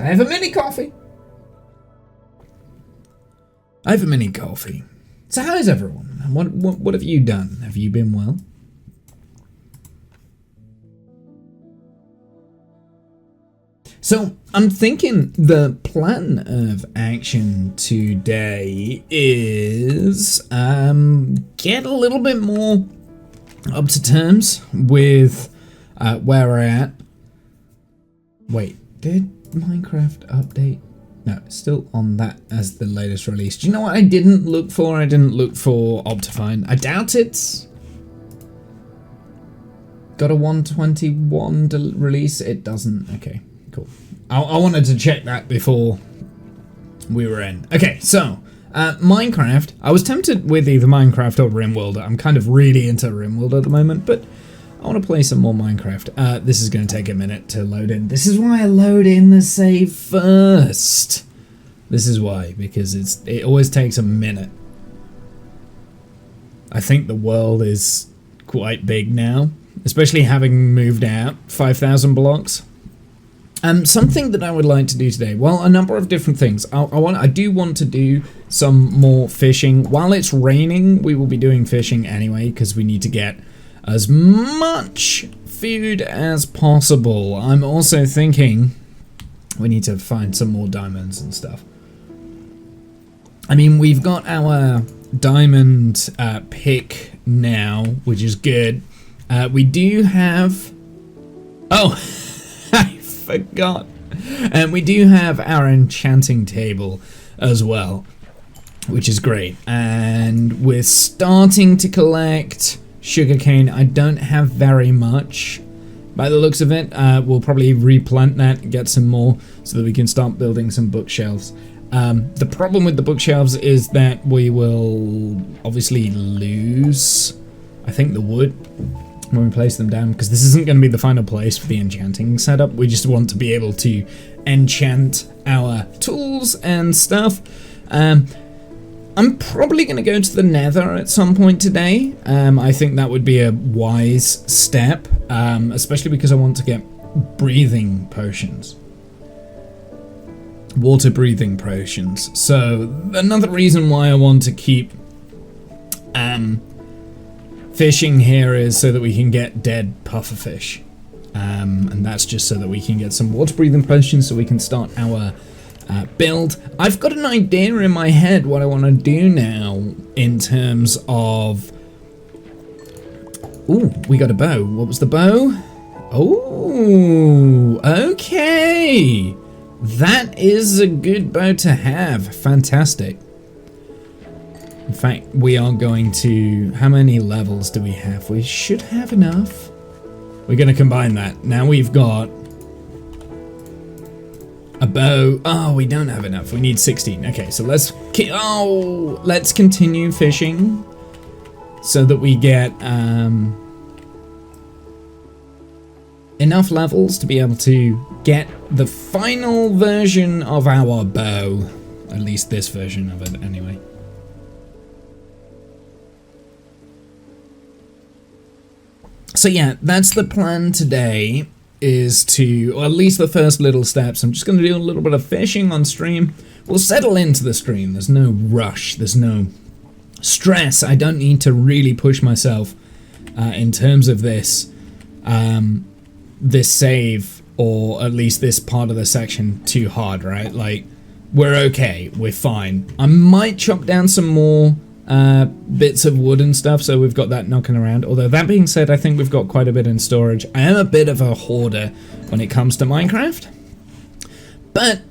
I have a mini coffee. I have a mini coffee. So how is everyone? What have you done? Have you been well? So I'm thinking the plan of action today is get a little bit more up to terms with where we're at. Wait, did Minecraft update? No, it's still on that as the latest release. Do you know what I didn't look for? I didn't look for Optifine. I doubt it's got a 121 release. It doesn't. Okay, cool. I wanted to check that before we were in. Okay, so Minecraft. I was tempted with either Minecraft or RimWorld. I'm kind of really into RimWorld at the moment, but I want to play some more Minecraft. This is going to take a minute to load in. This is why I load in the save first. This is why, because it always takes a minute. I think the world is quite big now, especially having moved out 5,000 blocks. Something that I would like to do today, well, a number of different things. I do want to do some more fishing. While it's raining, we will be doing fishing anyway, because we need to get as much food as possible. I'm also thinking we need to find some more diamonds and stuff. I mean, we've got our diamond pick now, which is good. We do have... Oh, I forgot. And we do have our enchanting table as well, which is great. And we're starting to collect sugarcane. I don't have very much by the looks of it. We'll probably replant that and get some more so that we can start building some bookshelves. The problem with the bookshelves is that we will obviously lose, I think, the wood when we place them down, because this isn't going to be the final place for the enchanting setup. We just want to be able to enchant our tools and stuff. I'm probably going to go to the Nether at some point today. I think that would be a wise step, especially because I want to get breathing potions. Water breathing potions. So another reason why I want to keep fishing here is so that we can get dead pufferfish. And that's just so that we can get some water breathing potions so we can start our build. I've got an idea in my head what I want to do now in terms of... Ooh, we got a bow. What was the bow? Oh, okay. That is a good bow to have. Fantastic. In fact, we are going to... How many levels do we have? We should have enough. We're going to combine that. Now we've got a bow. Oh, we don't have enough. We need 16. Okay, so let's continue fishing so that we get enough levels to be able to get the final version of our bow. At least this version of it, anyway. So yeah, that's the plan today, is to, or at least the first little steps. I'm just going to do a little bit of fishing on stream. We'll settle into the stream. There's no rush. There's no stress. I don't need to really push myself in terms of this save, or at least this part of the section, too hard, right? Like, we're okay. We're fine. I might chop down some more bits of wood and stuff, so we've got that knocking around. Although, that being said, I think we've got quite a bit in storage. I am a bit of a hoarder when it comes to Minecraft. But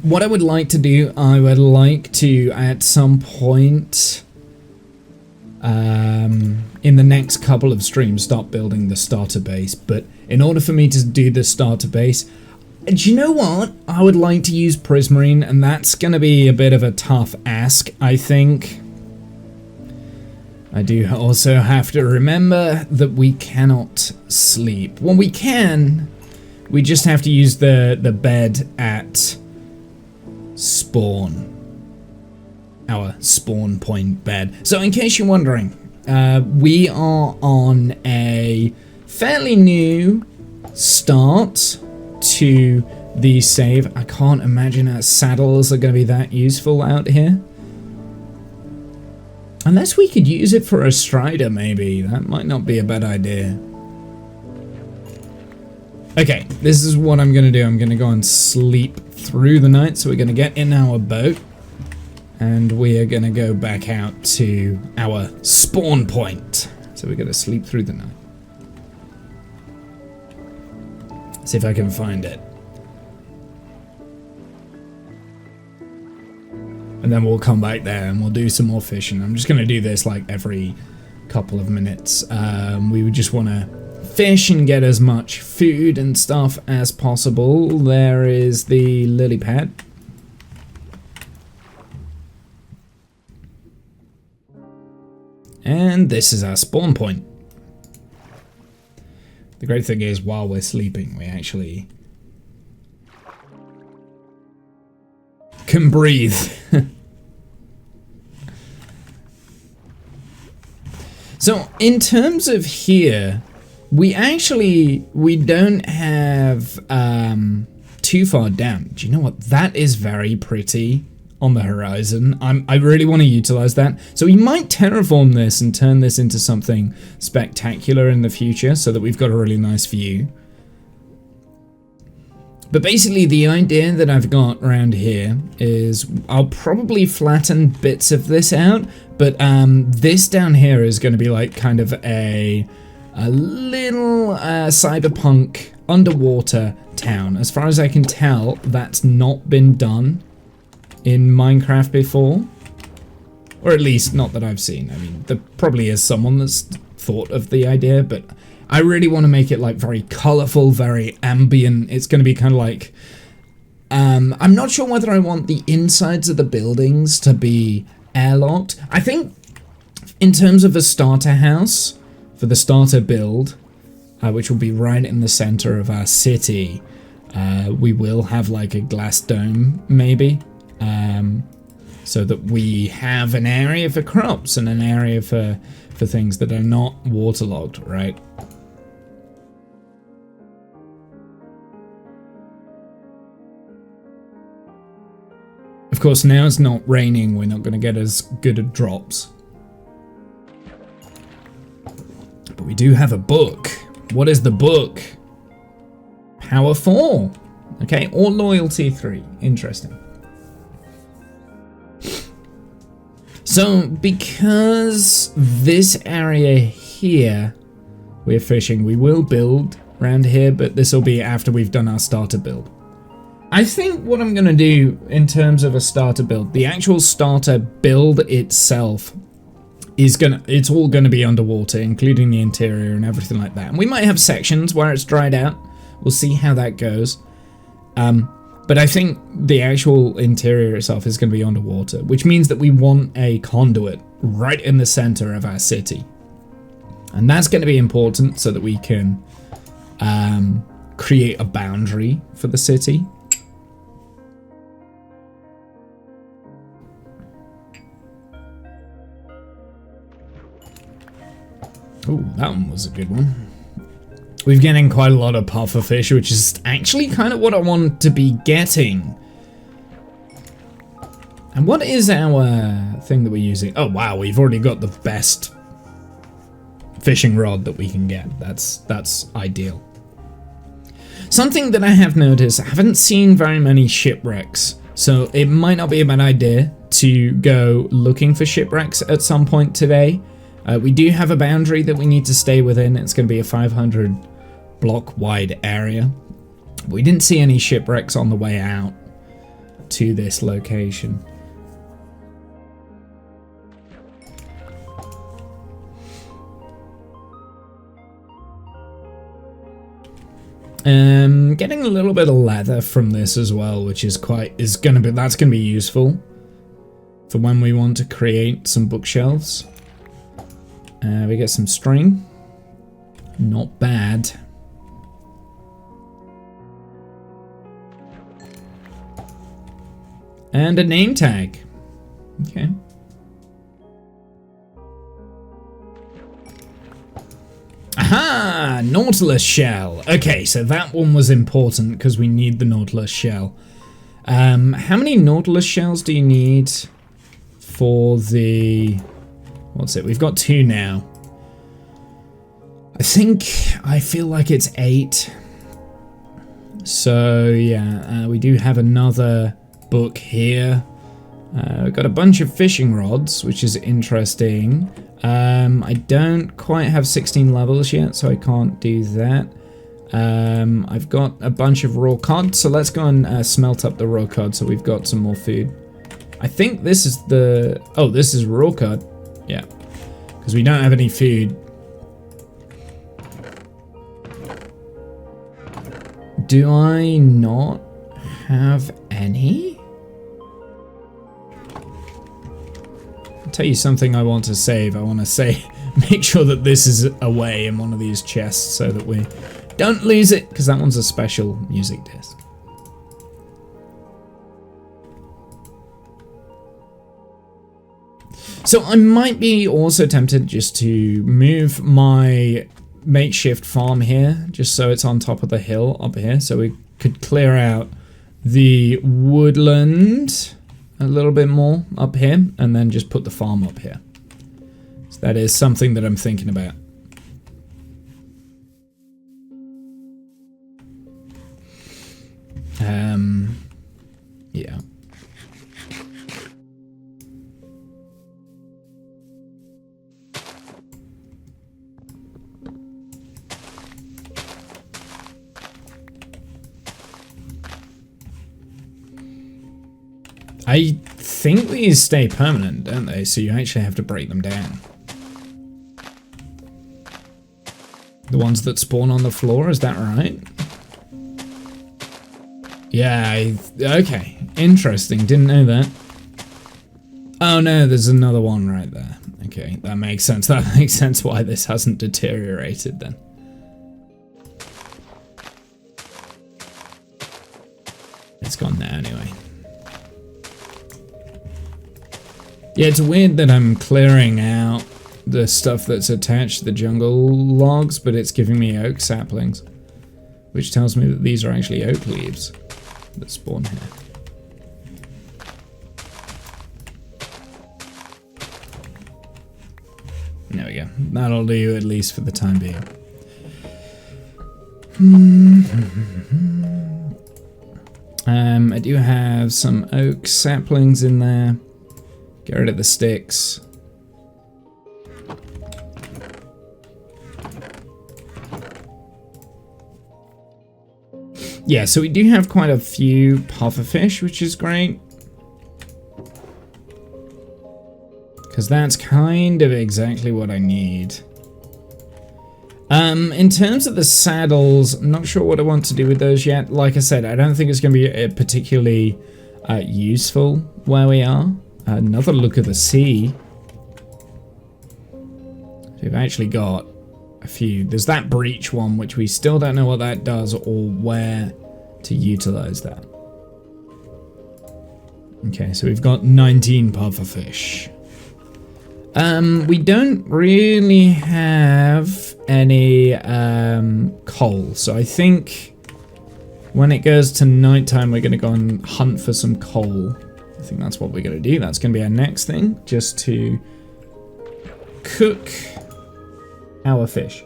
what I would like to do, I would like to, at some point in the next couple of streams, start building the starter base. But in order for me to do the starter base, do you know what? I would like to use Prismarine, and that's going to be a bit of a tough ask, I think. I do also have to remember that we cannot sleep. Well, we can. We just have to use the bed at spawn. Our spawn point bed. So in case you're wondering, we are on a fairly new start to the save. I can't imagine that saddles are going to be that useful out here. Unless we could use it for a strider, maybe. That might not be a bad idea. Okay, this is what I'm going to do. I'm going to go and sleep through the night. So we're going to get in our boat. And we are going to go back out to our spawn point. So we're going to sleep through the night. See if I can find it. And then we'll come back there and we'll do some more fishing. I'm just going to do this like every couple of minutes. We would just want to fish and get as much food and stuff as possible. There is the lily pad. And this is our spawn point. The great thing is, while we're sleeping, we actually can breathe. So, in terms of here, we don't have too far down. Do you know what? That is very pretty on the horizon. I really want to utilize that. So we might terraform this and turn this into something spectacular in the future so that we've got a really nice view. But basically the idea that I've got around here is I'll probably flatten bits of this out, but this down here is going to be like kind of a little cyberpunk underwater town. As far as I can tell, that's not been done in Minecraft before, or at least not that I've seen. I mean, there probably is someone that's thought of the idea, but I really want to make it like very colorful, very ambient. It's going to be kind of like I'm not sure whether I want the insides of the buildings to be airlocked. I think in terms of a starter house for the starter build, which will be right in the center of our city, we will have like a glass dome maybe. So that we have an area for crops and an area for things that are not waterlogged, right? Of course, now it's not raining, we're not going to get as good at drops. But we do have a book. What is the book? Power 4. Okay, or Loyalty 3. Interesting. So, because this area here we're fishing, we will build around here, but this will be after we've done our starter build. I think what I'm going to do in terms of a starter build, the actual starter build itself it's all going to be underwater, including the interior and everything like that. And we might have sections where it's dried out. We'll see how that goes. But I think the actual interior itself is going to be underwater, which means that we want a conduit right in the center of our city. And that's going to be important so that we can create a boundary for the city. Oh, that one was a good one. We're getting quite a lot of puffer fish, which is actually kind of what I want to be getting. And what is our thing that we're using? Oh wow, we've already got the best fishing rod that we can get. That's ideal. Something that I have noticed, I haven't seen very many shipwrecks, so it might not be a bad idea to go looking for shipwrecks at some point today. We do have a boundary that we need to stay within. It's going to be a 500 block wide area. We didn't see any shipwrecks on the way out to this location. Getting a little bit of leather from this as well, which is that's gonna be useful for when we want to create some bookshelves. We get some string. Not bad. And a name tag. Okay. Aha! Ah, Nautilus shell. Okay, so that one was important because we need the Nautilus shell. How many Nautilus shells do you need for the... What's it? We've got 2 now. I feel like it's 8. So, yeah, we do have another book here. We've got a bunch of fishing rods, which is interesting. I don't quite have 16 levels yet, so I can't do that. I've got a bunch of raw cod, so let's go and smelt up the raw cod so we've got some more food. I think this is the... Oh, this is raw cod. Yeah, because we don't have any food. Do I not have any? I'll tell you something I want to save. I want to say, make sure that this is away in one of these chests so that we don't lose it, because that one's a special music disc. So I might be also tempted just to move my makeshift farm here, just so it's on top of the hill up here, so we could clear out the woodland a little bit more up here, and then just put the farm up here. So that is something that I'm thinking about. Yeah. I think these stay permanent, don't they? So you actually have to break them down. The ones that spawn on the floor, is that right? Yeah, okay. Interesting, didn't know that. Oh no, there's another one right there. Okay, that makes sense. That makes sense why this hasn't deteriorated then. It's gone now anyway. Yeah, it's weird that I'm clearing out the stuff that's attached to the jungle logs, but it's giving me oak saplings, which tells me that these are actually oak leaves that spawn here. There we go. That'll do at least for the time being. I do have some oak saplings in there. Get rid of the sticks. Yeah, so we do have quite a few pufferfish, which is great. Because that's kind of exactly what I need. In terms of the saddles, I'm not sure what I want to do with those yet. Like I said, I don't think it's going to be particularly useful where we are. Another look at the sea. So we've actually got a few. There's that breach one, which we still don't know what that does or where to utilize that. Okay, so we've got 19 pufferfish. We don't really have any coal, so I think when it goes to nighttime, we're going to go and hunt for some coal. I think that's what we're going to do. That's going to be our next thing, just to cook our fish.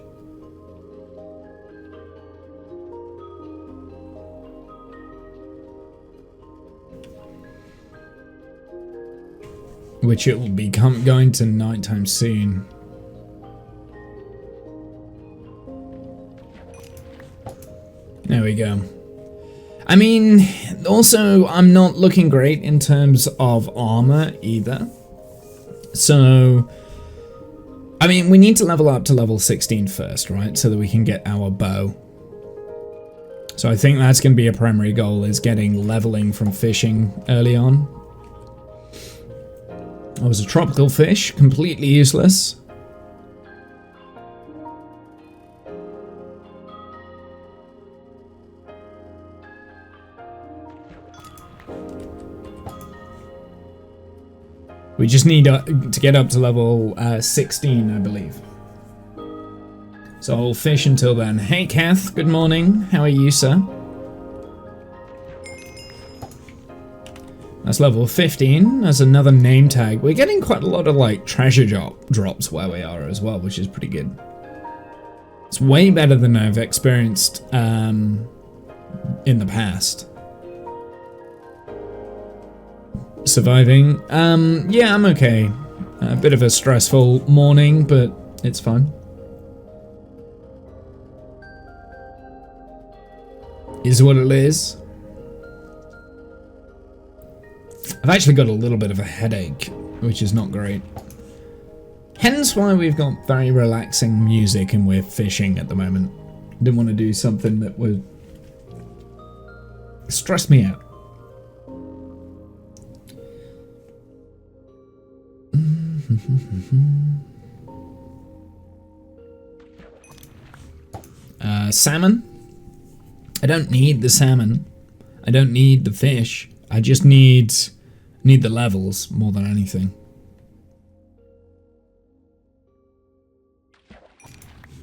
Which it will be going to nighttime soon. There we go. I mean, also, I'm not looking great in terms of armor either. So, I mean, we need to level up to level 16 first, right? So that we can get our bow. So I think that's going to be a primary goal, is getting leveling from fishing early on. I was a tropical fish, completely useless. We just need to get up to level 16, I believe. So I'll fish until then. Hey Kath, good morning. How are you, sir? That's level 15. That's another name tag. We're getting quite a lot of like treasure drops where we are as well, which is pretty good. It's way better than I've experienced in the past. Surviving. Yeah, I'm okay. A bit of a stressful morning, but it's fine. Is what it is. I've actually got a little bit of a headache, which is not great. Hence why we've got very relaxing music and we're fishing at the moment. Didn't want to do something that would stress me out. Salmon. I don't need the salmon. I don't need the fish. I just need the levels more than anything.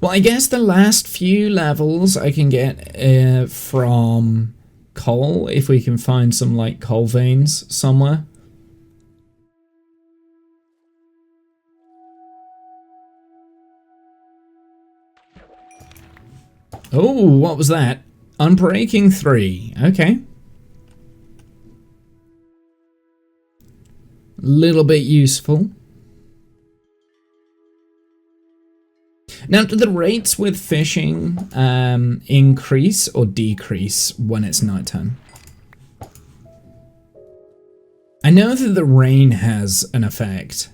Well, I guess the last few levels I can get from coal, if we can find some like coal veins somewhere. Oh, what was that? Unbreaking 3. Okay. Little bit useful. Now, do the rates with fishing increase or decrease when it's nighttime? I know that the rain has an effect.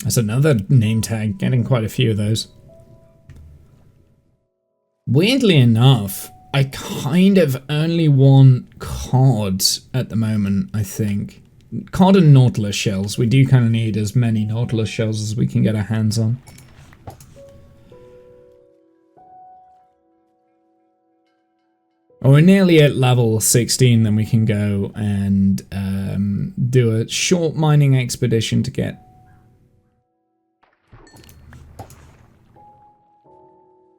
That's another name tag, getting quite a few of those. Weirdly enough, I kind of only want cod at the moment, I think. Cod and nautilus shells. We do kind of need as many nautilus shells as we can get our hands on. Oh, we're nearly at level 16, then we can go and do a short mining expedition to get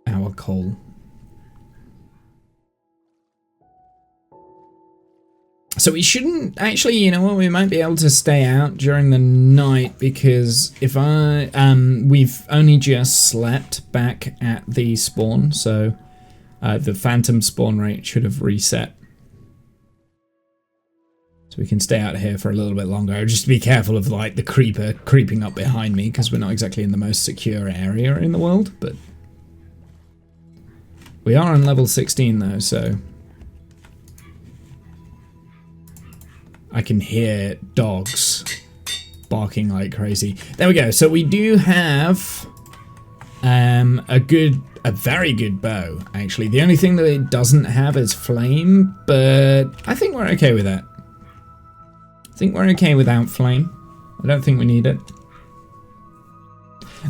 our coal. So we shouldn't actually, you know what, we might be able to stay out during the night because if we've only just slept back at the spawn, so the phantom spawn rate should have reset. So we can stay out here for a little bit longer. Just be careful of like the creeper creeping up behind me because we're not exactly in the most secure area in the world, but we are on level 16 though, so I can hear dogs barking like crazy. There we go. So we do have a very good bow, actually. The only thing that it doesn't have is flame, but I think we're okay with that. I think we're okay without flame. I don't think we need it.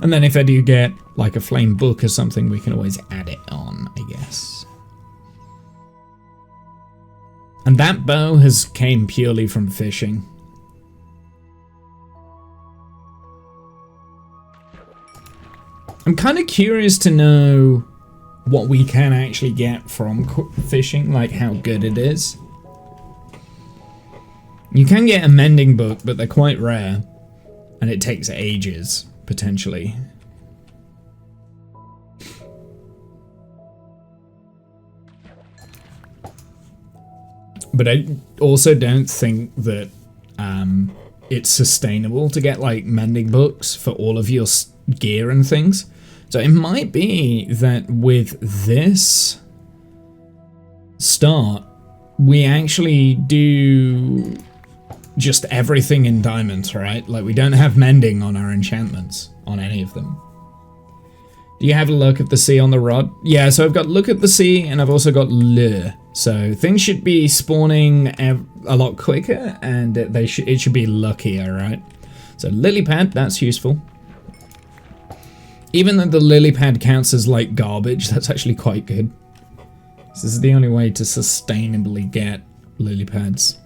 And then if I do get like a flame book or something, we can always add it on, I guess. And that bow has came purely from fishing. I'm kind of curious to know what we can actually get from fishing, like how good it is. You can get a mending book, but they're quite rare, and it takes ages, potentially. But I also don't think that it's sustainable to get like mending books for all of your gear and things. So it might be that with this start, we actually do just everything in diamonds, right? Like we don't have mending on our enchantments, on any of them. Do you have a look at the sea on the rod? Yeah, so I've got look at the sea and I've also got lure. So things should be spawning a lot quicker and it should be luckier, right? So lily pad, that's useful. Even though the lily pad counts as like garbage, that's actually quite good. This is the only way to sustainably get lily pads.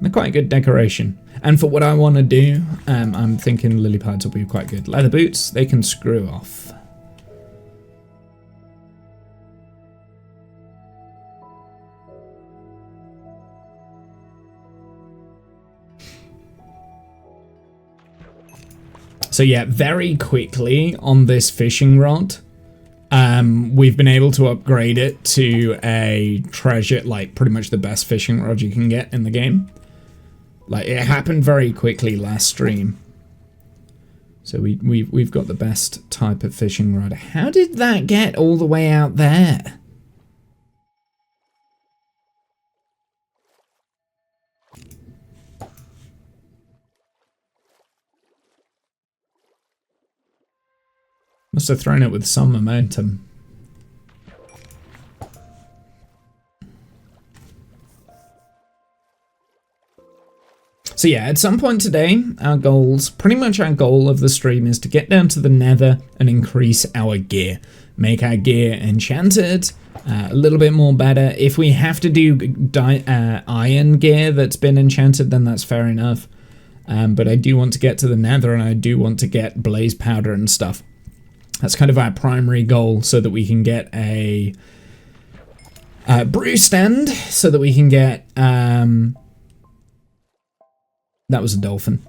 They're quite a good decoration. And for what I want to do, I'm thinking lily pads will be quite good. Leather boots, they can screw off. So yeah, very quickly on this fishing rod, we've been able to upgrade it to a treasure, like pretty much the best fishing rod you can get in the game. Like it happened very quickly last stream. So we've got the best type of fishing rod. How did that get all the way out there? Must have thrown it with some momentum. So yeah, at some point today, pretty much our goal of the stream is to get down to the nether and increase our gear. Make our gear enchanted, a little bit more better. If we have to do iron gear that's been enchanted, then that's fair enough. But I do want to get to the nether and I do want to get blaze powder and stuff. That's kind of our primary goal so that we can get a brew stand, so that we can get... that was a dolphin.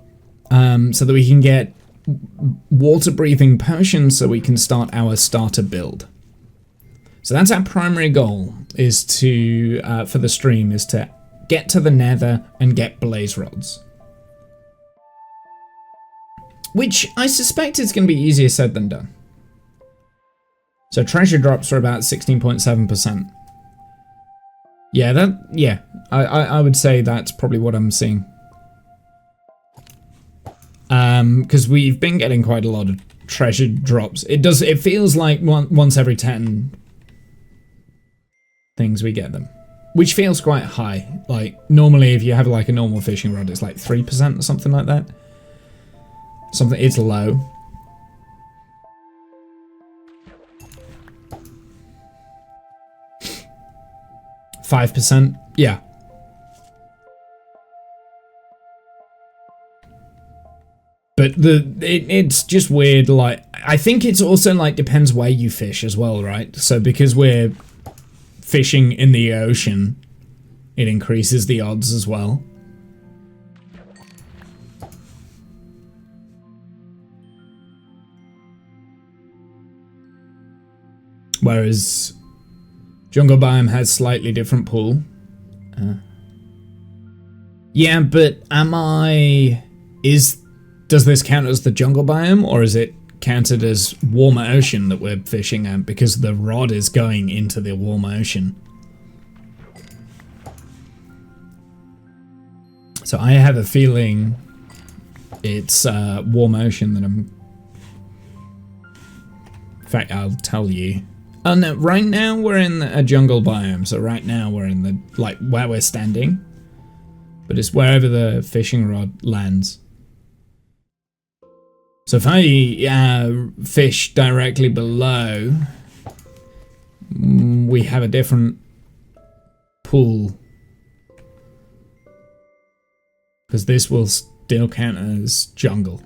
So that we can get water-breathing potions so we can start our starter build. So that's our primary goal, is to, for the stream, is to get to the nether and get blaze rods. Which I suspect is going to be easier said than done. So treasure drops are about 16.7%. Yeah, I would say that's probably what I'm seeing. Because we've been getting quite a lot of treasure drops. It feels like once every 10 things we get them. Which feels quite high. Like, normally if you have like a normal fishing rod, it's like 3% or something like that. It's low. %, yeah. But it's just weird, like, I think it's also like depends where you fish as well, right? So because we're fishing in the ocean, it increases the odds as well. Whereas jungle biome has slightly different pool. Yeah, but does this count as the jungle biome, or is it counted as warmer ocean that we're fishing at because the rod is going into the warm ocean? So I have a feeling it's warm ocean that I'm... In fact, I'll tell you. Oh no, right now we're in a jungle biome, so right now we're in the, like, where we're standing. But it's wherever the fishing rod lands. So if I fish directly below, we have a different pool. Because this will still count as jungle.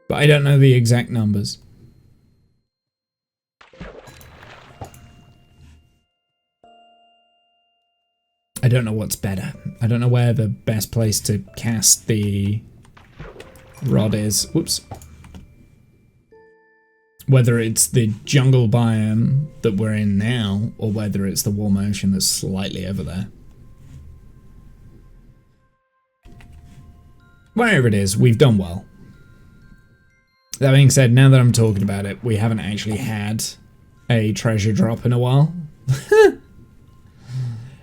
But I don't know the exact numbers. I don't know what's better. I don't know where the best place to cast the rod is. Whoops. Whether it's the jungle biome that we're in now, or whether it's the warm ocean that's slightly over there. Wherever it is, we've done well. That being said, now that I'm talking about it, we haven't actually had a treasure drop in a while.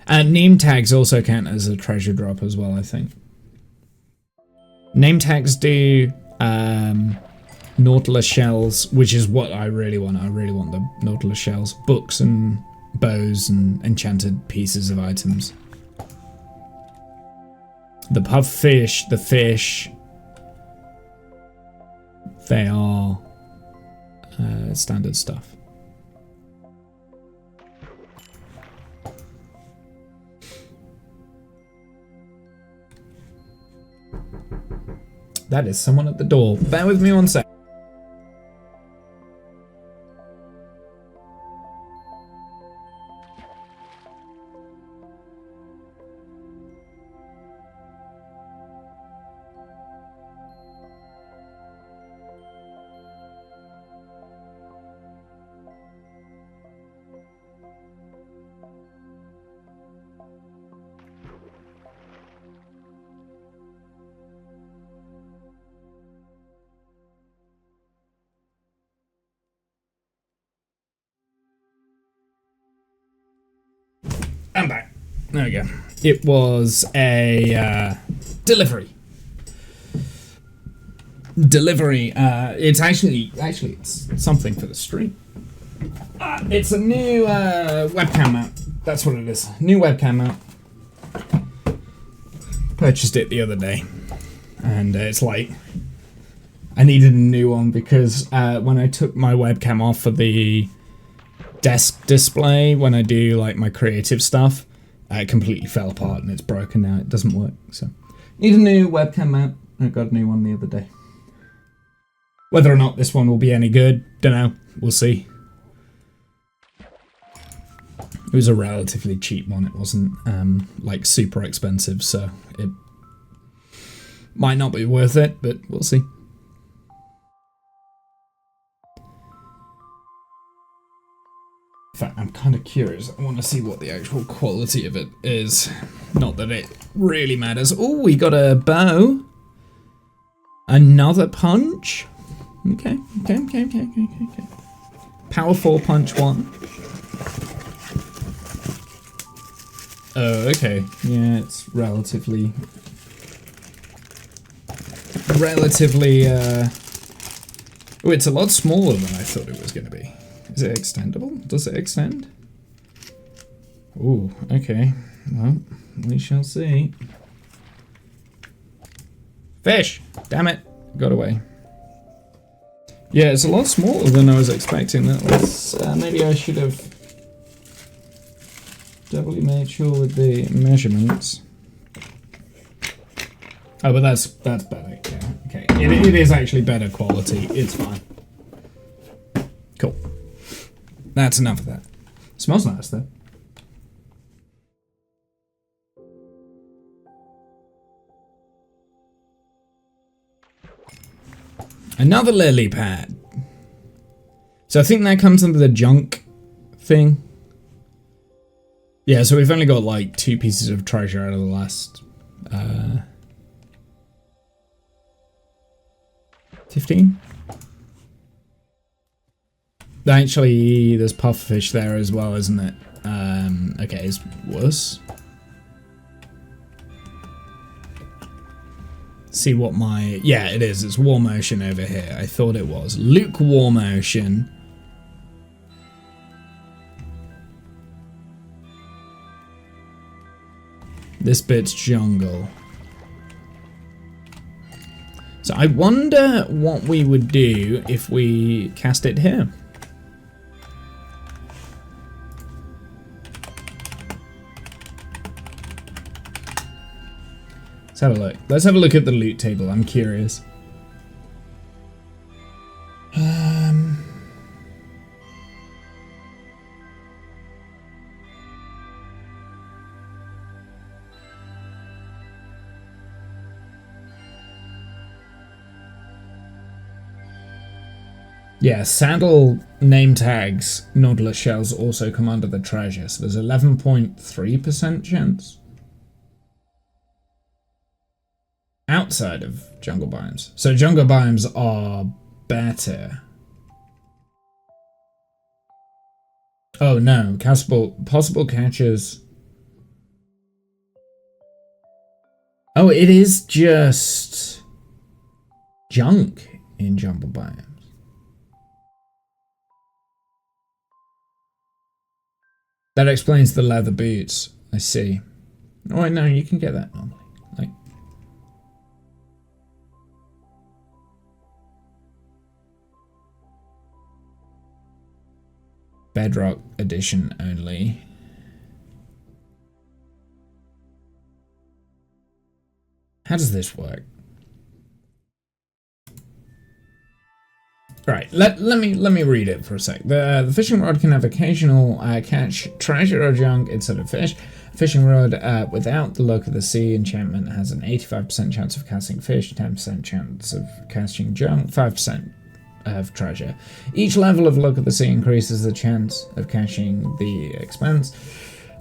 Name tags also count as a treasure drop as well, I think. Name tags do Nautilus shells, which is what I really want. I really want the Nautilus shells. Books and bows and enchanted pieces of items. The puffish, the fish, they are standard stuff. That is someone at the door. Bear with me 1 sec. I'm back. There we go. It was a delivery. It's actually it's something for the stream. It's a new webcam mount. That's what it is. New webcam mount. Purchased it the other day, and it's like I needed a new one because when I took my webcam off for the desk display when I do like my creative stuff, it completely fell apart and it's broken now. It doesn't work, so need a new webcam mount. I got a new one the other day. Whether or not this one will be any good, don't know. We'll see. It was a relatively cheap one. It wasn't like super expensive, so it might not be worth it, but we'll see. In fact, I'm kind of curious. I want to see what the actual quality of it is. Not that it really matters. Oh, we got a bow. Another punch. Okay. Power 4 punch 1. Oh, okay. Yeah, it's relatively. Oh, it's a lot smaller than I thought it was going to be. Is it extendable? Does it extend? Ooh, okay. Well, we shall see. Fish! Damn it! Got away. Yeah, it's a lot smaller than I was expecting. That was maybe I should have doubly made sure with the measurements. Oh, but that's better. Yeah, okay. It is actually better quality. It's fine. Cool. That's enough of that. Smells nice though. Another lily pad. So I think that comes under the junk thing. Yeah, so we've only got like 2 pieces of treasure out of the last 15. Actually, there's pufferfish there as well, isn't it? Okay, it's worse. See what my... Yeah, it is. It's warm ocean over here. I thought it was. Lukewarm ocean. This bit's jungle. So I wonder what we would do if we cast it here. Let's have a look. Let's have a look at the loot table. I'm curious. Yeah, saddle name tags, Nautilus shells also come under the treasure. So there's 11.3% chance. Outside of jungle biomes. So jungle biomes are better. Oh no, possible catches. Oh, it is just junk. in jungle biomes. That explains the leather boots. I see. Oh wait, no, you can get that normally. Like, Bedrock edition only. How does this work? Right, let me read it for a sec. The fishing rod can have occasional catch treasure or junk instead of fish. A fishing rod without the Look of the Sea enchantment has an 85% chance of casting fish, 10% chance of casting junk, 5% of treasure. Each level of Look of the Sea increases the chance of catching the expense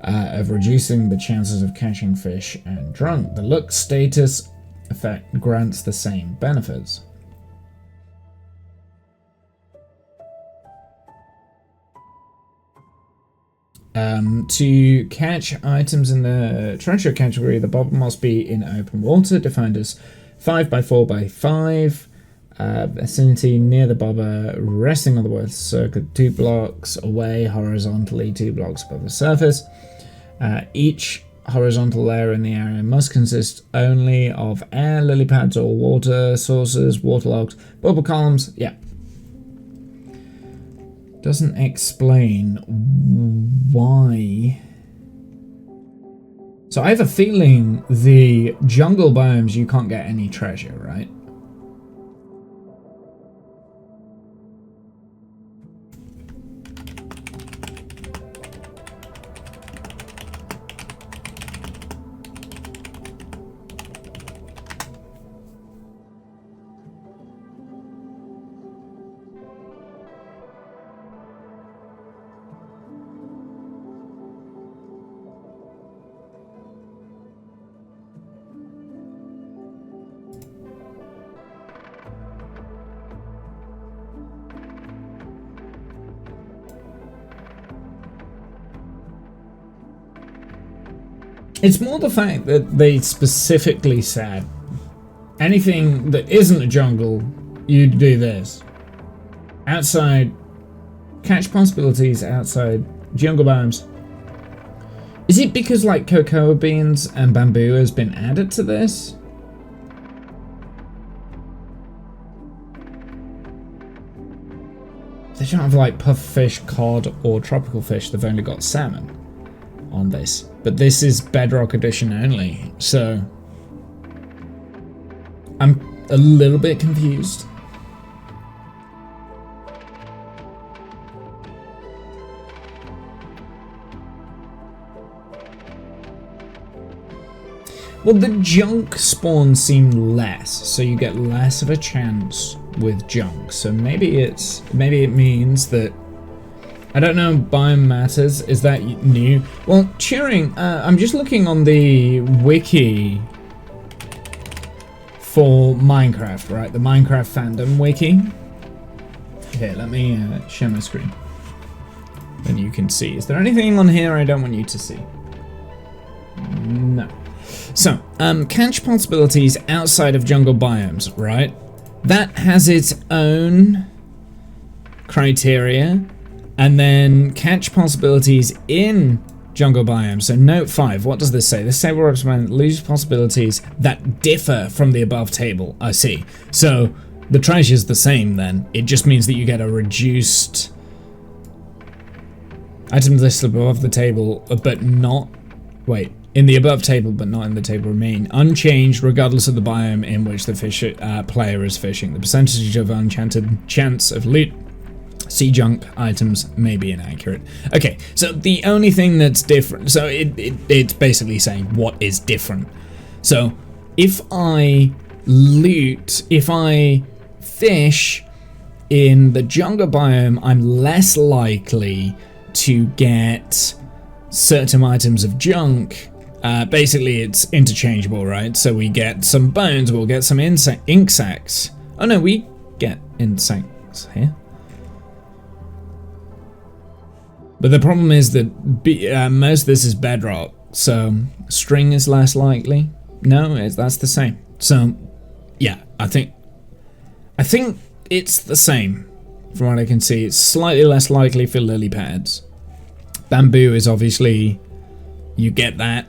of reducing the chances of catching fish and junk. The Look status effect grants the same benefits. To catch items in the treasure category, the bobber must be in open water, defined as 5 by 4 by 5. Vicinity near the bobber, resting on the water circa 2 blocks away horizontally, 2 blocks above the surface. Each horizontal layer in the area must consist only of air, lily pads, or water sources, waterlogged, bubble columns. Yeah. Doesn't explain why. So I have a feeling the jungle biomes you can't get any treasure, right? It's more the fact that they specifically said anything that isn't a jungle, you do this. Outside, catch possibilities outside jungle biomes. Is it because like cocoa beans and bamboo has been added to this? They don't have like pufferfish, cod, or tropical fish. They've only got salmon on this. But this is Bedrock Edition only, so I'm a little bit confused. Well, the junk spawns seem less, so you get less of a chance with junk. So maybe it means that, I don't know, biome matters. Is that new? Well, Turing, I'm just looking on the wiki for Minecraft, right? The Minecraft fandom wiki. Here, let me share my screen. Then you can see. Is there anything on here I don't want you to see? No. So, catch possibilities outside of jungle biomes, right? That has its own criteria. And then catch possibilities in jungle biomes. So note 5, what does this say? This table represents lose possibilities that differ from the above table. I see. So the treasure's the same then. It just means that you get a reduced items listed above the table, but not... Wait. In the above table, but not in the table, remain unchanged regardless of the biome in which the player is fishing. The percentage of enchanted chance of loot sea junk items may be inaccurate. Okay, so the only thing that's different, so it's basically saying what is different. So if I fish in the jungle biome, I'm less likely to get certain items of junk. Basically it's interchangeable, right? So we get some bones, we'll get some insects. Oh no, we get insects here. But the problem is that most of this is bedrock, so string is less likely. No, that's the same. So, yeah, I think it's the same. From what I can see, it's slightly less likely for lily pads. Bamboo is obviously, you get that.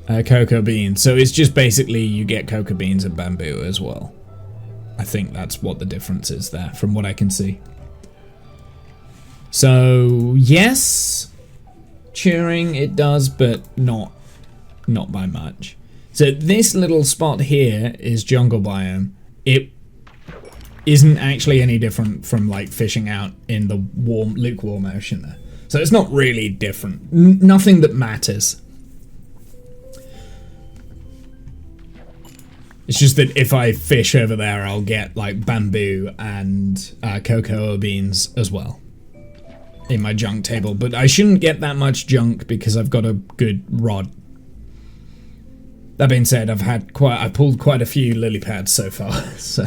Cocoa beans. So it's just basically you get cocoa beans and bamboo as well. I think that's what the difference is there, from what I can see. So, yes, Turing it does, but not by much. So this little spot here is jungle biome. It isn't actually any different from like fishing out in the warm, lukewarm ocean there. So it's not really different. Nothing that matters. It's just that if I fish over there, I'll get like bamboo and cocoa beans as well in my junk table. But I shouldn't get that much junk because I've got a good rod. That being said, I've pulled quite a few lily pads so far. So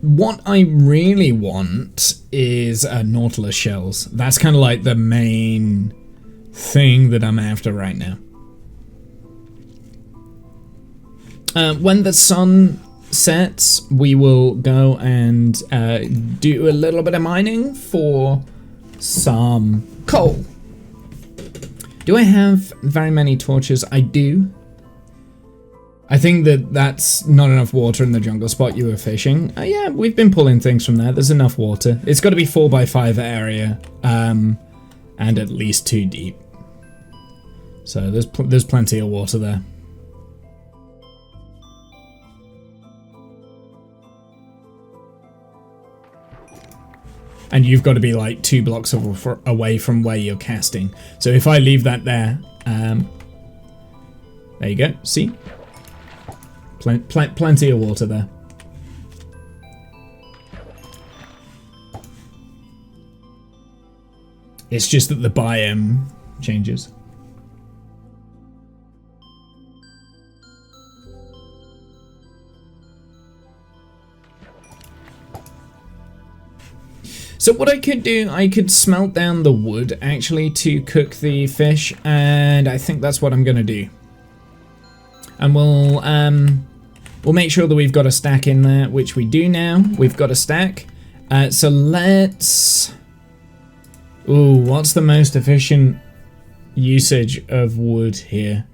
what I really want is nautilus shells. That's kind of like the main thing that I'm after right now. When the sun sets, we will go and do a little bit of mining for some coal. Do I have very many torches? I do. I think that that's not enough water in the jungle spot you were fishing. Yeah, we've been pulling things from there. There's enough water. It's got to be 4x5 area, and at least 2 deep. So there's plenty of water there. And you've got to be like 2 blocks away from where you're casting. So if I leave that there, there you go. See, plenty of water there. It's just that the biome changes. So what I could do, I could smelt down the wood actually to cook the fish, and I think that's what I'm gonna do. And we'll make sure that we've got a stack in there, which we do now. We've got a stack. So let's. Ooh, what's the most efficient usage of wood here?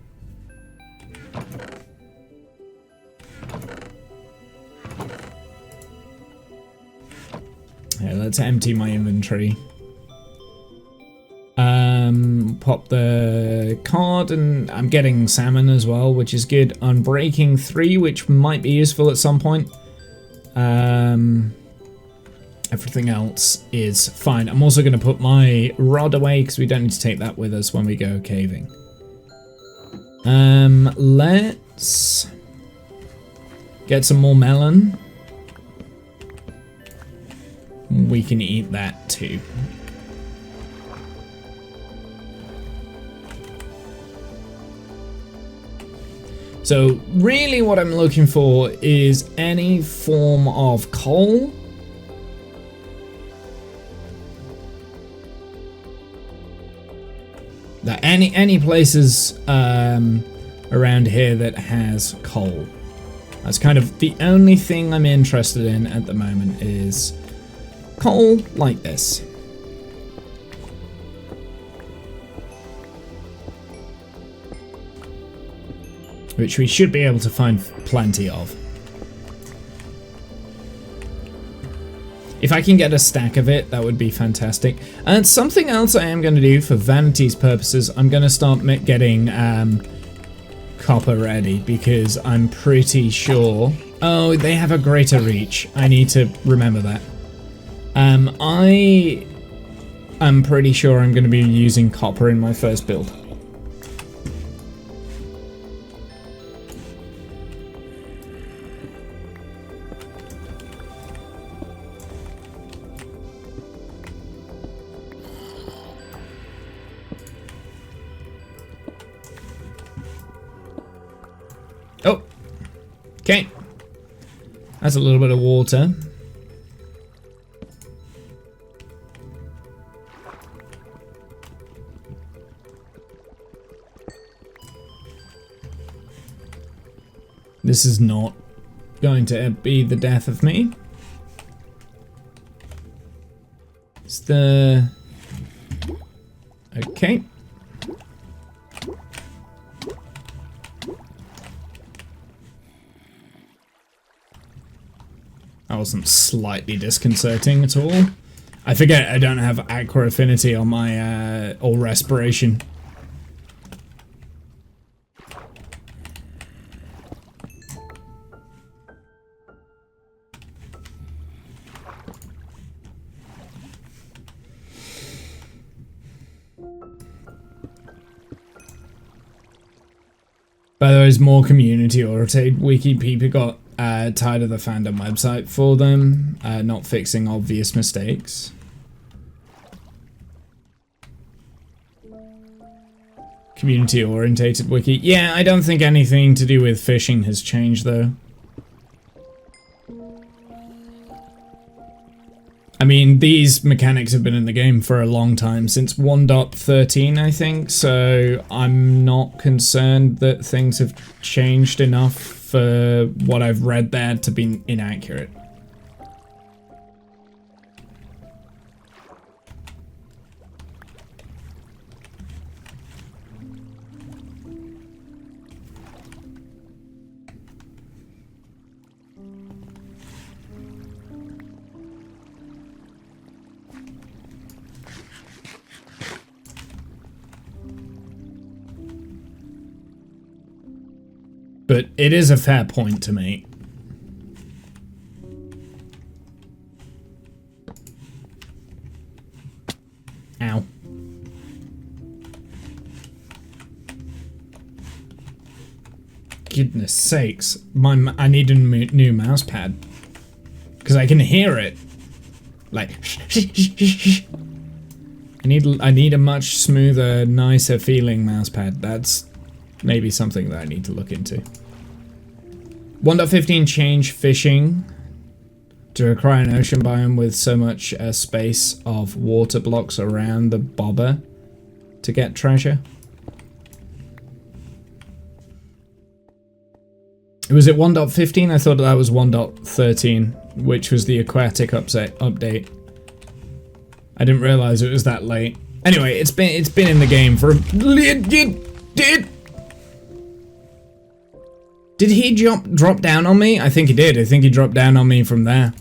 Yeah, let's empty my inventory. Pop the card, and I'm getting salmon as well, which is good. Unbreaking 3, which might be useful at some point. Everything else is fine. I'm also going to put my rod away because we don't need to take that with us when we go caving. Let's get some more melon. We can eat that too. So really what I'm looking for is any form of coal. That any places around here that has coal. That's kind of the only thing I'm interested in at the moment is coal like this. Which we should be able to find plenty of. If I can get a stack of it, that would be fantastic. And something else I am going to do for vanity's purposes, I'm going to start getting copper ready, because I'm pretty sure... Oh, they have a greater reach. I need to remember that. I am pretty sure I'm going to be using copper in my first build. Oh, okay. That's a little bit of water. this is not going to be the death of me. It's the... Okay. That wasn't slightly disconcerting at all. I forget I don't have Aqua Affinity on my, or Respiration. By the way, there's more community oriented. Wiki people got tired of the fandom website for them not fixing obvious mistakes. Community orientated wiki. Yeah, I don't think anything to do with fishing has changed though. I mean, these mechanics have been in the game for a long time, since 1.13 I think, so I'm not concerned that things have changed enough for what I've read there to be inaccurate. But it is a fair point to make. Ow. Goodness sakes. I need a new mouse pad. Because I can hear it. Like... I need a much smoother, nicer feeling mouse pad. That's maybe something that I need to look into. 1.15 change fishing to require an ocean biome with so much space of water blocks around the bobber to get treasure. Was it 1.15? I thought that was 1.13, which was the aquatic update. I didn't realize it was that late. Anyway, it's been in the game for Did he drop down on me? I think he did. I think he dropped down on me from there.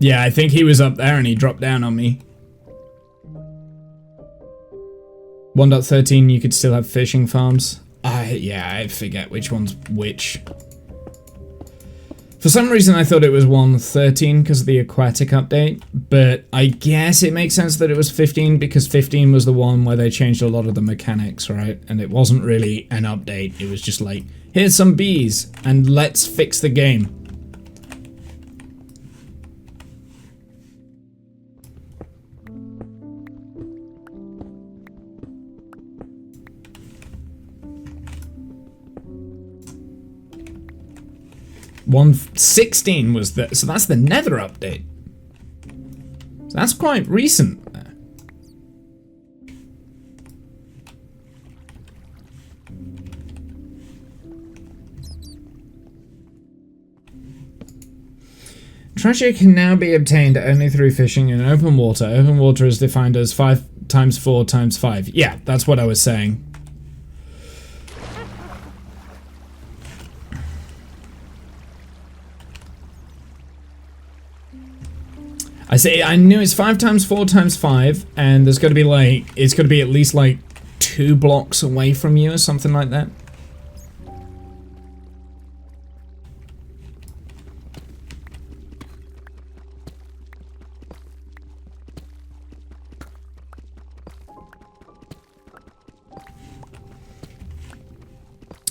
Yeah, I think he was up there and he dropped down on me. 1.13, you could still have fishing farms. Yeah, I forget which one's which. For some reason I thought it was 1.13 because of the aquatic update, but I guess it makes sense that it was 15 because 15 was the one where they changed a lot of the mechanics, right? And it wasn't really an update, it was just like, here's some bees and let's fix the game. .16 was the, so that's the Nether update. So that's quite recent. Treasure can now be obtained only through fishing in open water. Open water is defined as 5 times 4 times 5. Yeah, that's what I was saying. I knew it's 5 times 4 times 5, and there's got to be like, it's got to be at least like 2 blocks away from you or something like that.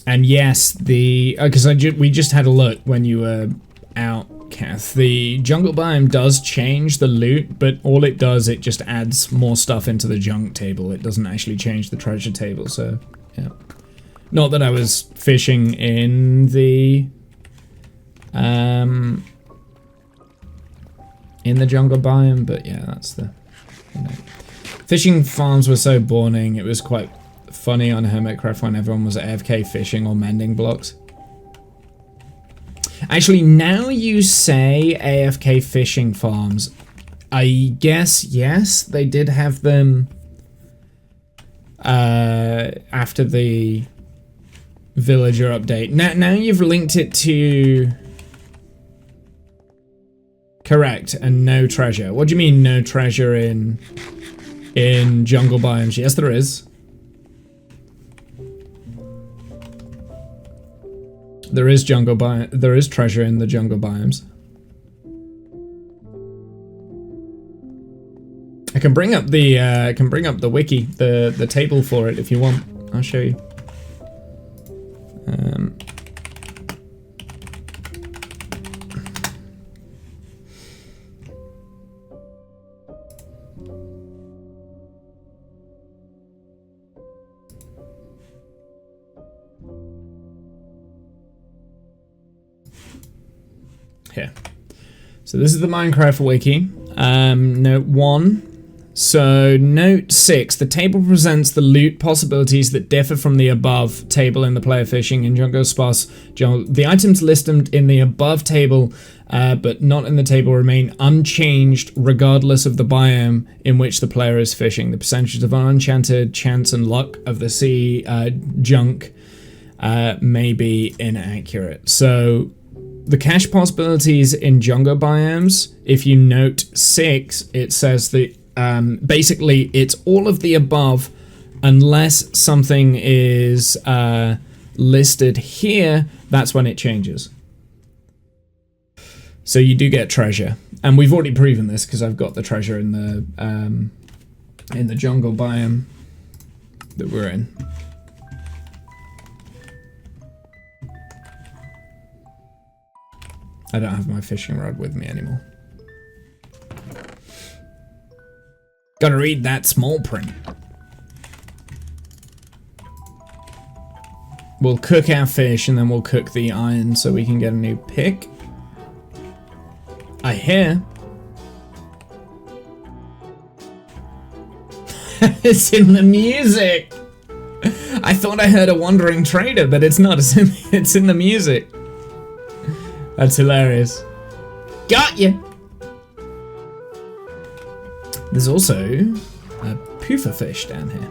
And yes, because we just had a look when you were out, Kath. The jungle biome does change the loot, but all it does, it just adds more stuff into the junk table. It doesn't actually change the treasure table, so yeah. Not that I was fishing in the jungle biome, but yeah, that's the... You know. Fishing farms were so boring, it was quite funny on Hermitcraft when everyone was AFK fishing or mending blocks. Actually, now you say AFK fishing farms. I guess, yes, they did have them after the villager update. Now you've linked it to... Correct, and no treasure. What do you mean no treasure in jungle biomes? Yes, there is. There is treasure in the jungle biomes. I can bring up the wiki, the table for it if you want. I'll show you. Here. So this is the Minecraft wiki. Note 1. So, note 6, the table presents the loot possibilities that differ from the above table in the player fishing in jungle sparse jungle. The items listed in the above table, but not in the table, remain unchanged regardless of the biome in which the player is fishing. The percentages of unenchanted, chance, and luck of the sea junk may be inaccurate. So, the cache possibilities in jungle biomes, if you note 6, it says that basically it's all of the above unless something is listed here. That's when it changes. So you do get treasure, and we've already proven this because I've got the treasure in the jungle biome that we're in. I don't have my fishing rod with me anymore. Gotta read that small print. We'll cook our fish and then we'll cook the iron so we can get a new pick. I hear. It's in the music. I thought I heard a wandering trader, but it's not. It's in the music. That's hilarious. Got you. There's also a puffer fish down here.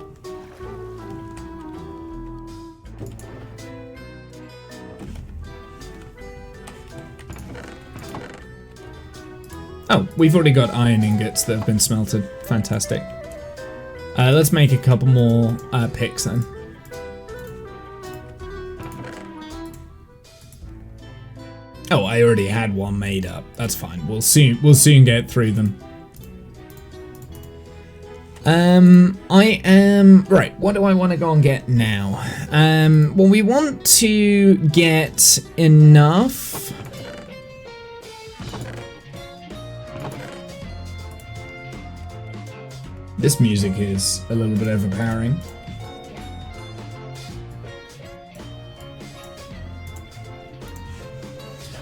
Oh, we've already got iron ingots that have been smelted. Fantastic. Let's make a couple more picks then. Oh, I already had one made up. That's fine. We'll soon get through them. I am right. What do I want to go and get now? Well, we want to get enough. This music is a little bit overpowering.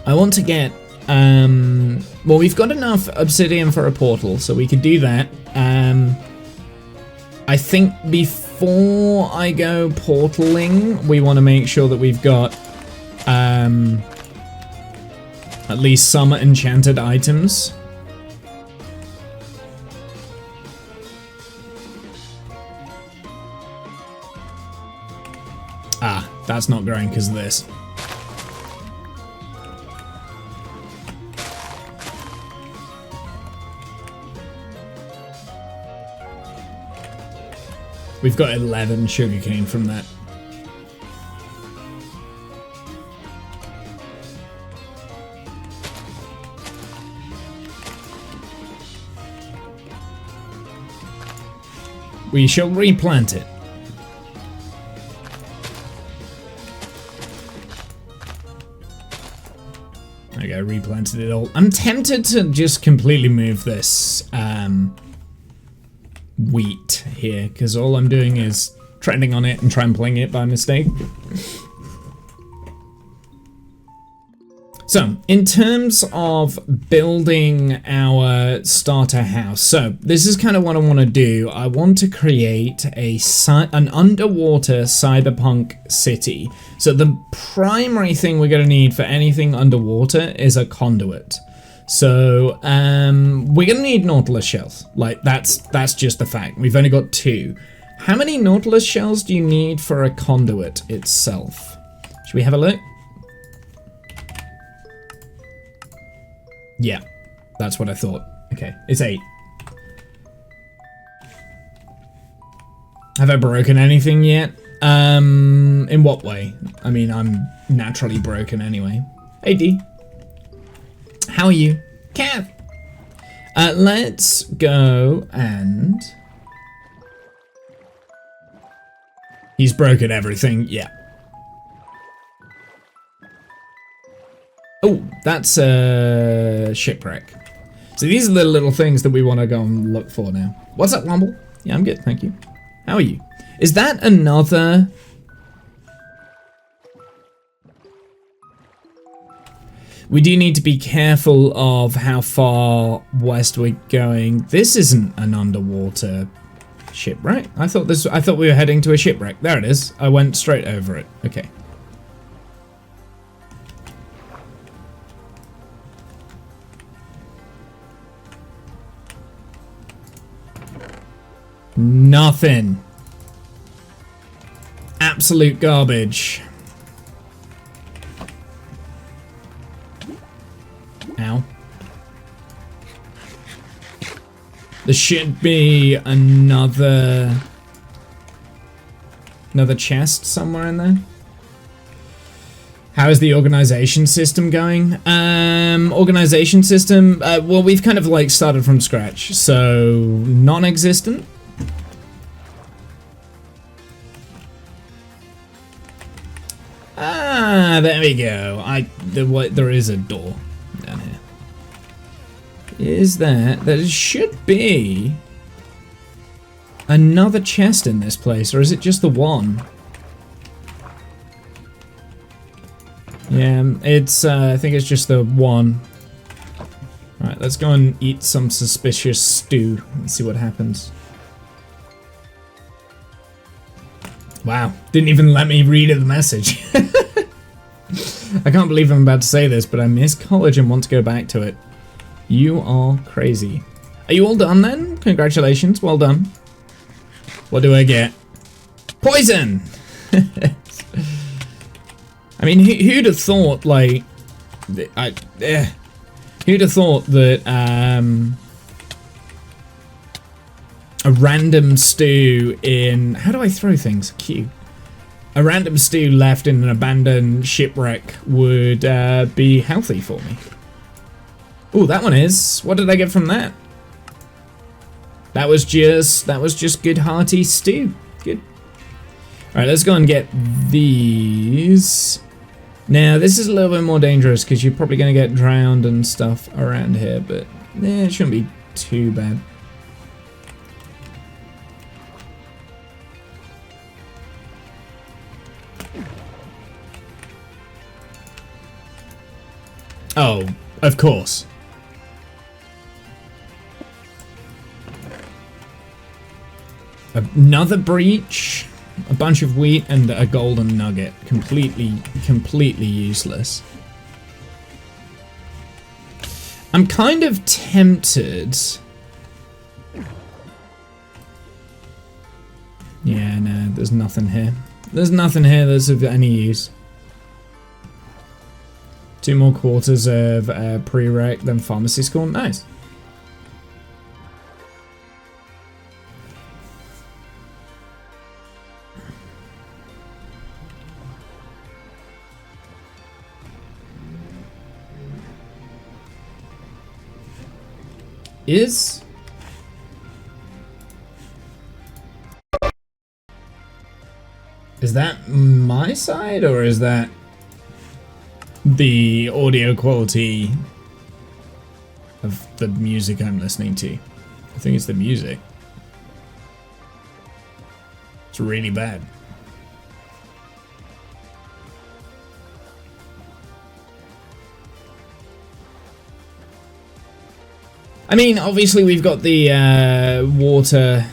I want to get, well, we've got enough obsidian for a portal, so we could do that. I think before I go portaling, we want to make sure that we've got, at least some enchanted items. Ah, that's not growing because of this. We've got 11 sugarcane from that. We shall replant it. Okay, replanted it all. I'm tempted to just completely move this wheat here, because all I'm doing is treading on it and trampling it by mistake. So, in terms of building our starter house, so this is kind of what I want to do. I want to create an underwater cyberpunk city. So the primary thing we're going to need for anything underwater is a conduit. So we're going to need Nautilus shells. Like, that's just the fact. We've only got 2. How many Nautilus shells do you need for a conduit itself? Should we have a look? Yeah, that's what I thought. Okay, it's 8. Have I broken anything yet? In what way? I mean, I'm naturally broken anyway. Hey, D. How are you? Cav! Let's go and... He's broken everything, yeah. Oh, that's a shipwreck. So these are the little things that we want to go and look for now. What's up, Womble? Yeah, I'm good, thank you. How are you? Is that another... We do need to be careful of how far west we're going. This isn't an underwater shipwreck. I thought we were heading to a shipwreck. There it is. I went straight over it. Okay. Nothing. Absolute garbage. Ow. There should be another chest somewhere in there. How is the organization system going? Organization system, well, we've kind of like started from scratch, so non-existent. Ah, there we go. There is a door down here. Is there should be another chest in this place, or is it just the one? Yeah, it's I think it's just the one. Alright, let's go and eat some suspicious stew and see what happens. Wow, didn't even let me read the message. I can't believe I'm about to say this, but I miss college and want to go back to it. You are crazy. Are you all done then? Congratulations, well done. What do I get? Poison! I mean, who'd have thought, like... who'd have thought that, a random stew in... How do I throw things? Q. A random stew left in an abandoned shipwreck would be healthy for me. Oh, that one is. What did I get from that? That was just good hearty stew. Good. Alright, let's go and get these. Now, this is a little bit more dangerous because you're probably going to get drowned and stuff around here, but it shouldn't be too bad. Oh, of course. Another breach, a bunch of wheat, and a golden nugget. Completely useless. I'm kind of tempted. Yeah, no, there's nothing here. There's nothing here that's of any use. 2 more quarters of prereq, then pharmacy school. Nice. Is that my side, or is that the audio quality of the music I'm listening to? I think it's the music. It's really bad. I mean, obviously we've got the water.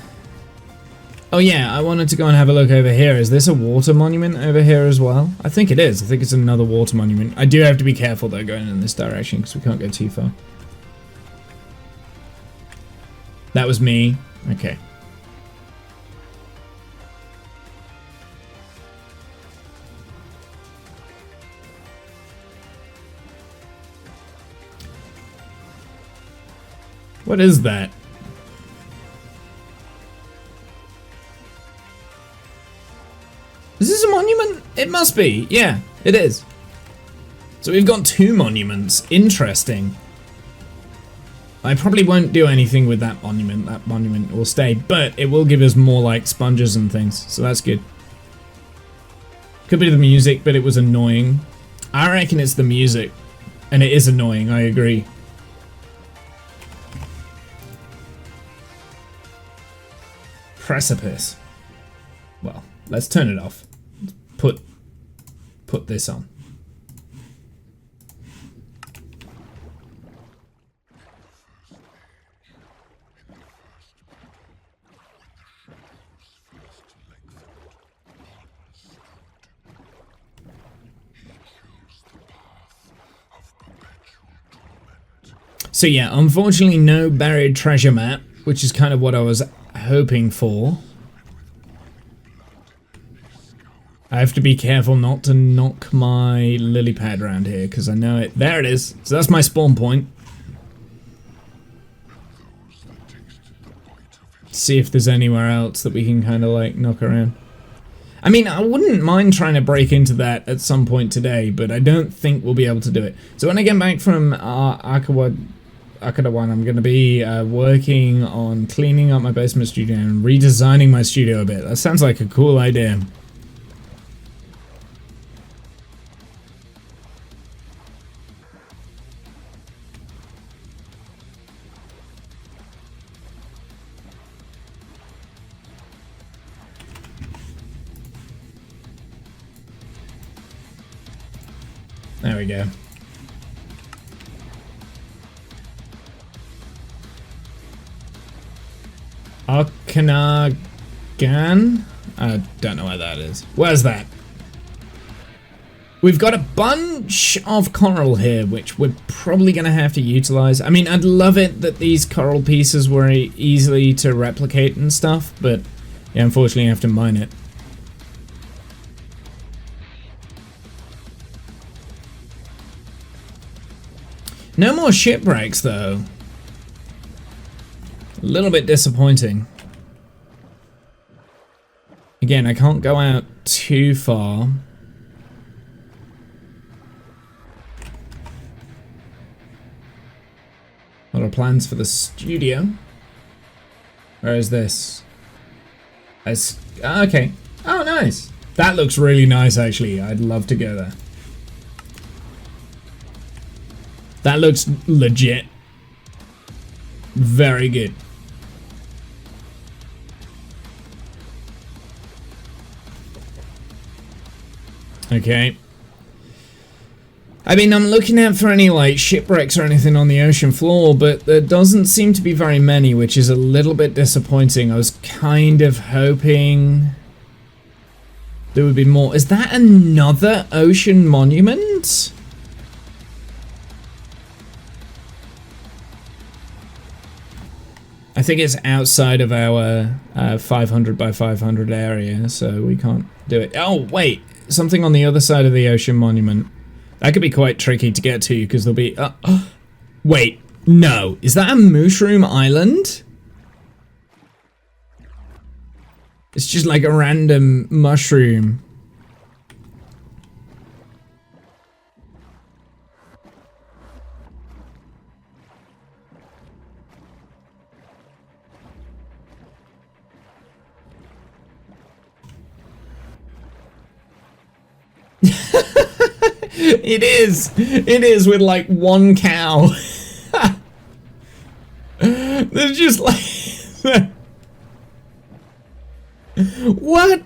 Oh yeah, I wanted to go and have a look over here. Is this a water monument over here as well? I think it is. I think it's another water monument. I do have to be careful though going in this direction because we can't go too far. That was me. Okay. What is that? Is this a monument? It must be. Yeah, it is. So we've got 2 monuments. Interesting. I probably won't do anything with that monument. That monument will stay, but it will give us more like sponges and things, so that's good. Could be the music, but it was annoying. I reckon it's the music, and it is annoying, I agree. Precipice. Well, let's turn it off. Put this on. So yeah, unfortunately no buried treasure map, which is kind of what I was hoping for. I have to be careful not to knock my lily pad around here, because I know it. There it is. So that's my spawn point. See if there's anywhere else that we can kind of like knock around. I mean, I wouldn't mind trying to break into that at some point today, but I don't think we'll be able to do it. So when I get back from Akadawan, I'm going to be working on cleaning up my basement studio and redesigning my studio a bit. That sounds like a cool idea. There we go. Okanagan? I don't know where that is. Where's that? We've got a bunch of coral here, which we're probably going to have to utilize. I mean, I'd love it that these coral pieces were easily to replicate and stuff, but yeah, unfortunately I have to mine it. No more shipwrecks, though. A little bit disappointing. Again, I can't go out too far. What are plans for the studio? Where is this? Okay. Oh, nice. That looks really nice, actually. I'd love to go there. That looks legit. Very good. Okay. I mean, I'm looking out for any, like, shipwrecks or anything on the ocean floor, but there doesn't seem to be very many, which is a little bit disappointing. I was kind of hoping there would be more. Is that another ocean monument? I think it's outside of our 500 by 500 area, so we can't do it. Oh, wait. Something on the other side of the ocean monument. That could be quite tricky to get to, because there'll be... wait. No. Is that a mushroom island? It's just like a random mushroom. It is with like one cow. There's just like what?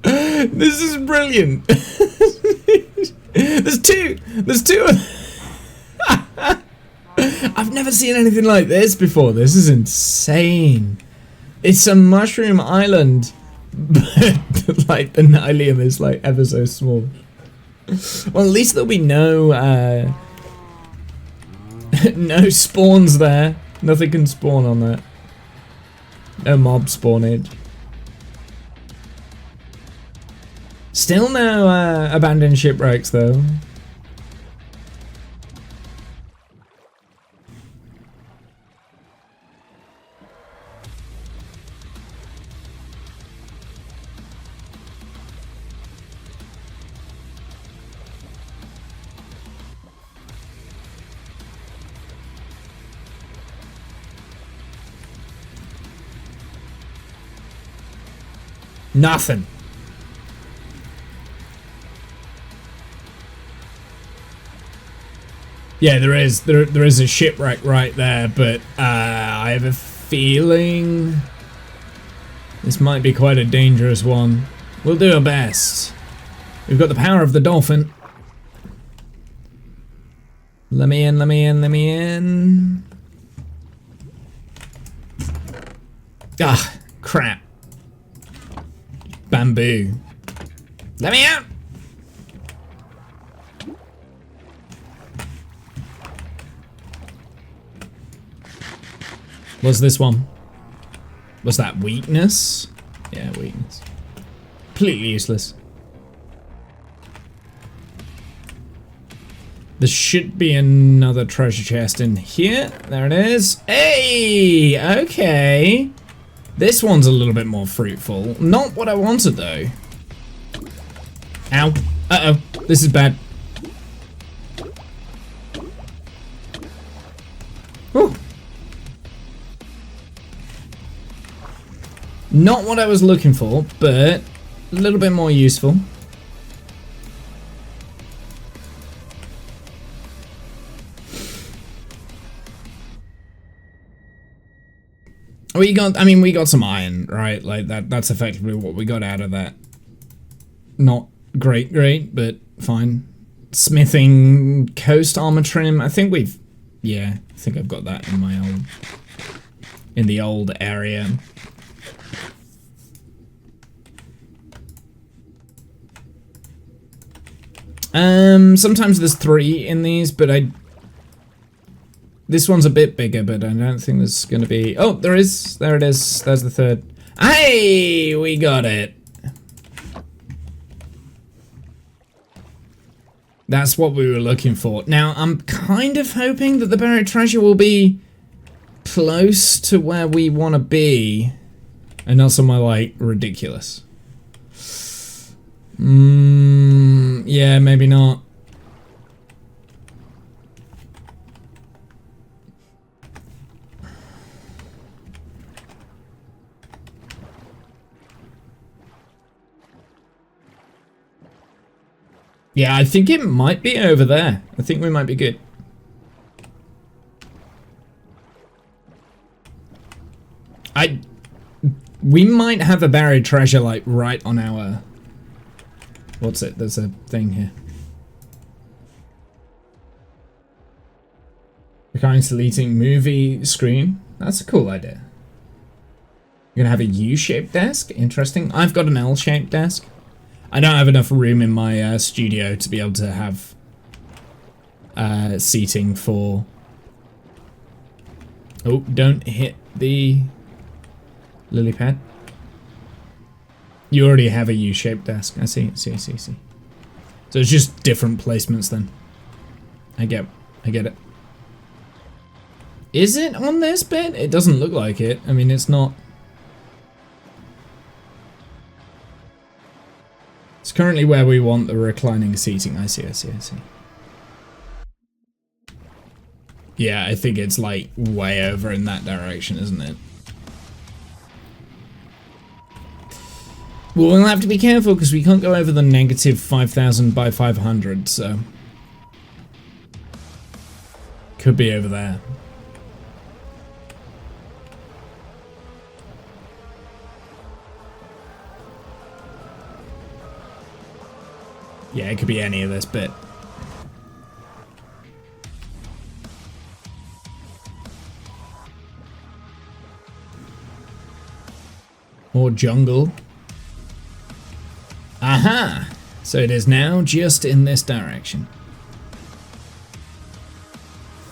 This is brilliant. There's two I've never seen anything like this before. This is insane. It's a mushroom island, but like the nylium is like ever so small. Well, at least there'll be no no spawns there. Nothing can spawn on that. No mob spawnage. Still no abandoned shipwrecks though. Nothing. Yeah, there is a shipwreck right there, but I have a feeling this might be quite a dangerous one. We'll do our best. We've got the power of the dolphin. Let me in, let me in, let me in. Ah, crap. Bamboo. Let me out! What's this one? What's that? Weakness? Yeah, weakness. Completely useless. There should be another treasure chest in here. There it is. Hey! Okay. This one's a little bit more fruitful. Not what I wanted, though. Ow. Uh-oh. This is bad. Whew. Not what I was looking for, but a little bit more useful. We got some iron, right? Like that's effectively what we got out of that. Not great, but fine. Smithing coast armor trim. I think I've got that in the old area. Sometimes there's 3 in these, but this one's a bit bigger, but I don't think there's gonna be... Oh, there is. There it is. There's the 3rd. Hey, we got it. That's what we were looking for. Now, I'm kind of hoping that the buried treasure will be close to where we want to be, and not somewhere, like, ridiculous. Yeah, maybe not. Yeah, I think it might be over there. I think we might be good. We might have a buried treasure, like, right on our... What's it? There's a thing here. Recurring deleting movie screen. That's a cool idea. You're gonna have a U-shaped desk? Interesting. I've got an L-shaped desk. I don't have enough room in my studio to be able to have seating for... Oh, don't hit the lily pad. You already have a U-shaped desk. I see. So it's just different placements then. I get it. Is it on this bit? It doesn't look like it. I mean, it's not. It's currently where we want the reclining seating. I see. Yeah, I think it's like way over in that direction, isn't it? Well, we'll have to be careful because we can't go over the negative 5,000 by 500, so... Could be over there. Yeah, it could be any of this bit. or jungle. Aha! So it is now just in this direction.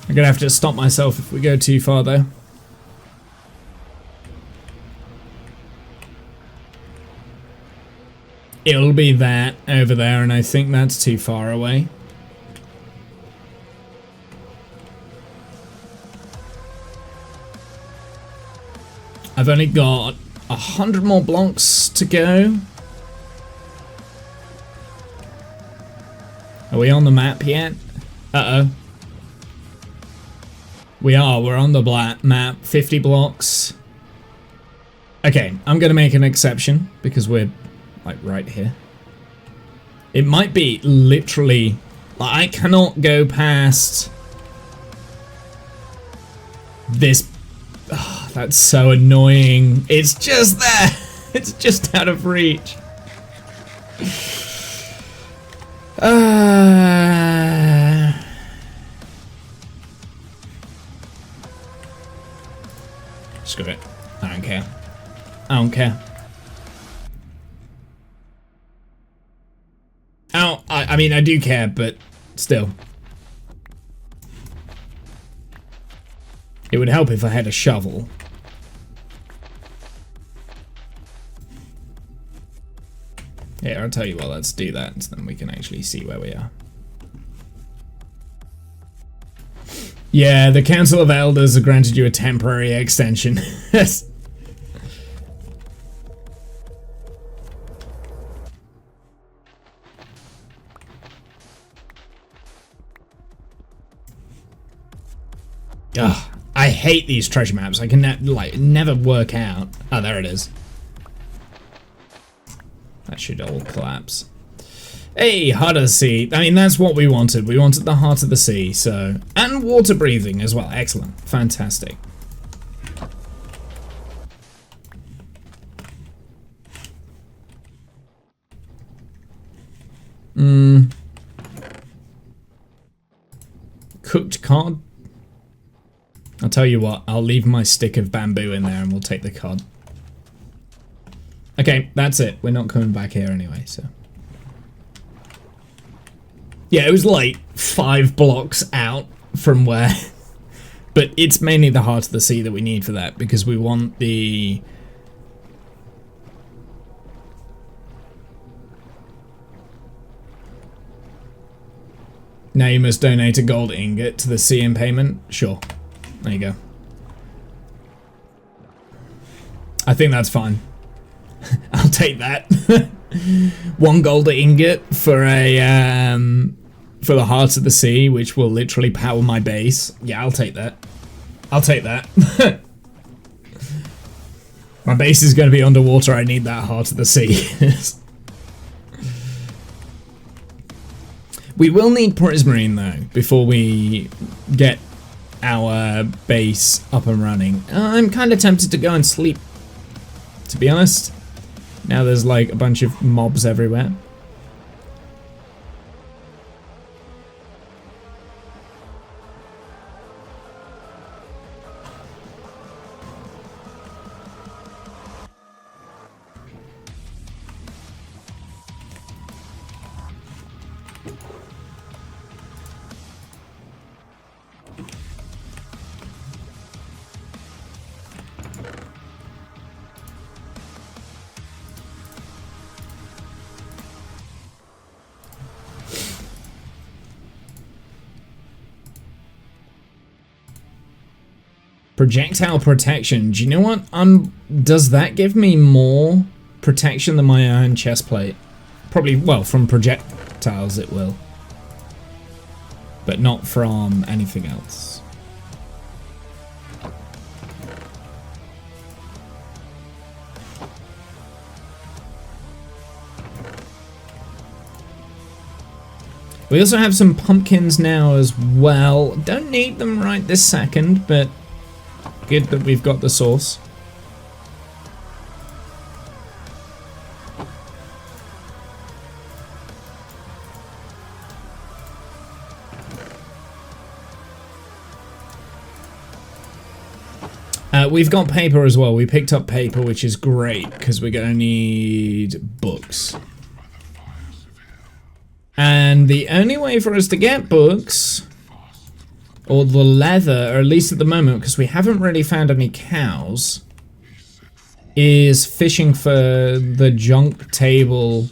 I'm gonna have to stop myself if we go too far though. It'll be that over there, and I think that's too far away. I've only got 100 more blocks to go. Are we on the map yet? Uh-oh. We are. We're on the map. 50 blocks. Okay, I'm going to make an exception because we're, like, right here. It might be literally... Like, I cannot go past... this... Oh, that's so annoying. It's just there. It's just out of reach. Screw it. I don't care. I don't care. I mean, I do care, but still. It would help if I had a shovel. Yeah, I'll tell you what, let's do that, so then we can actually see where we are. Yeah, the Council of Elders have granted you a temporary extension. Yes. Ugh, I hate these treasure maps. I can never work out. Oh, there it is. That should all collapse. Hey, heart of the sea. I mean, that's what we wanted. We wanted the heart of the sea, so... And water breathing as well. Excellent. Fantastic. Cooked cod? I'll tell you what, I'll leave my stick of bamboo in there and we'll take the cod. Okay, that's it. We're not coming back here anyway, so... Yeah, it was like 5 blocks out from where... But it's mainly the heart of the sea that we need for that, because we want the... Now you must donate a gold ingot to the sea in payment? Sure. There you go. I think that's fine. I'll take that. 1 gold ingot for a for the heart of the sea, which will literally power my base. Yeah, I'll take that. I'll take that. My base is going to be underwater. I need that heart of the sea. We will need prismarine though before we get our base up and running. I'm kind of tempted to go and sleep, to be honest. Now there's like a bunch of mobs everywhere. Projectile protection. Do you know what? Does that give me more protection than my iron chestplate? Probably, well, from projectiles it will. But not from anything else. We also have some pumpkins now as well. Don't need them right this second, but good that we've got the sauce. We've got paper as well. We picked up paper, which is great, because we're going to need books. And the only way for us to get books, or the leather, or at least at the moment, because we haven't really found any cows, is fishing for the junk table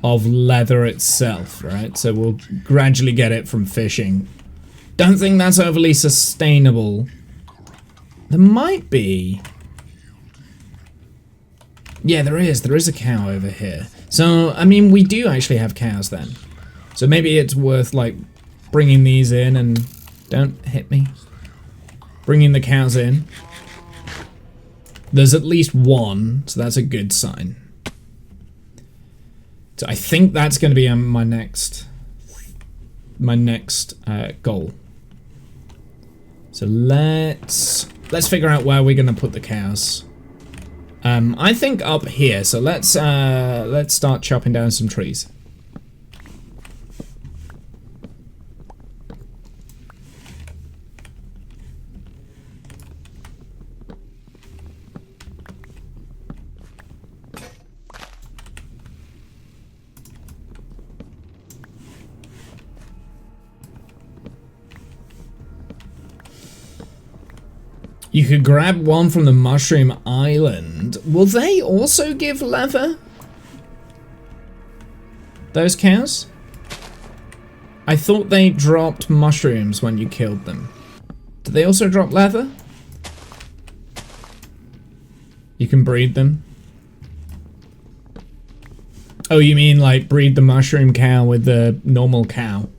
of leather itself, right? So we'll gradually get it from fishing. Don't think that's overly sustainable. There might be. Yeah, there is. There is a cow over here. So, I mean, we do actually have cows then. So maybe it's worth, like, bringing these in and... Don't hit me. Bringing the cows in. There's at least one, so that's a good sign. So I think that's going to be my next goal. So let's figure out where we're going to put the cows. I think up here. So let's start chopping down some trees. You could grab one from the Mushroom Island. Will they also give leather? Those cows? I thought they dropped mushrooms when you killed them. Do they also drop leather? You can breed them. Oh, you mean like breed the mushroom cow with the normal cow?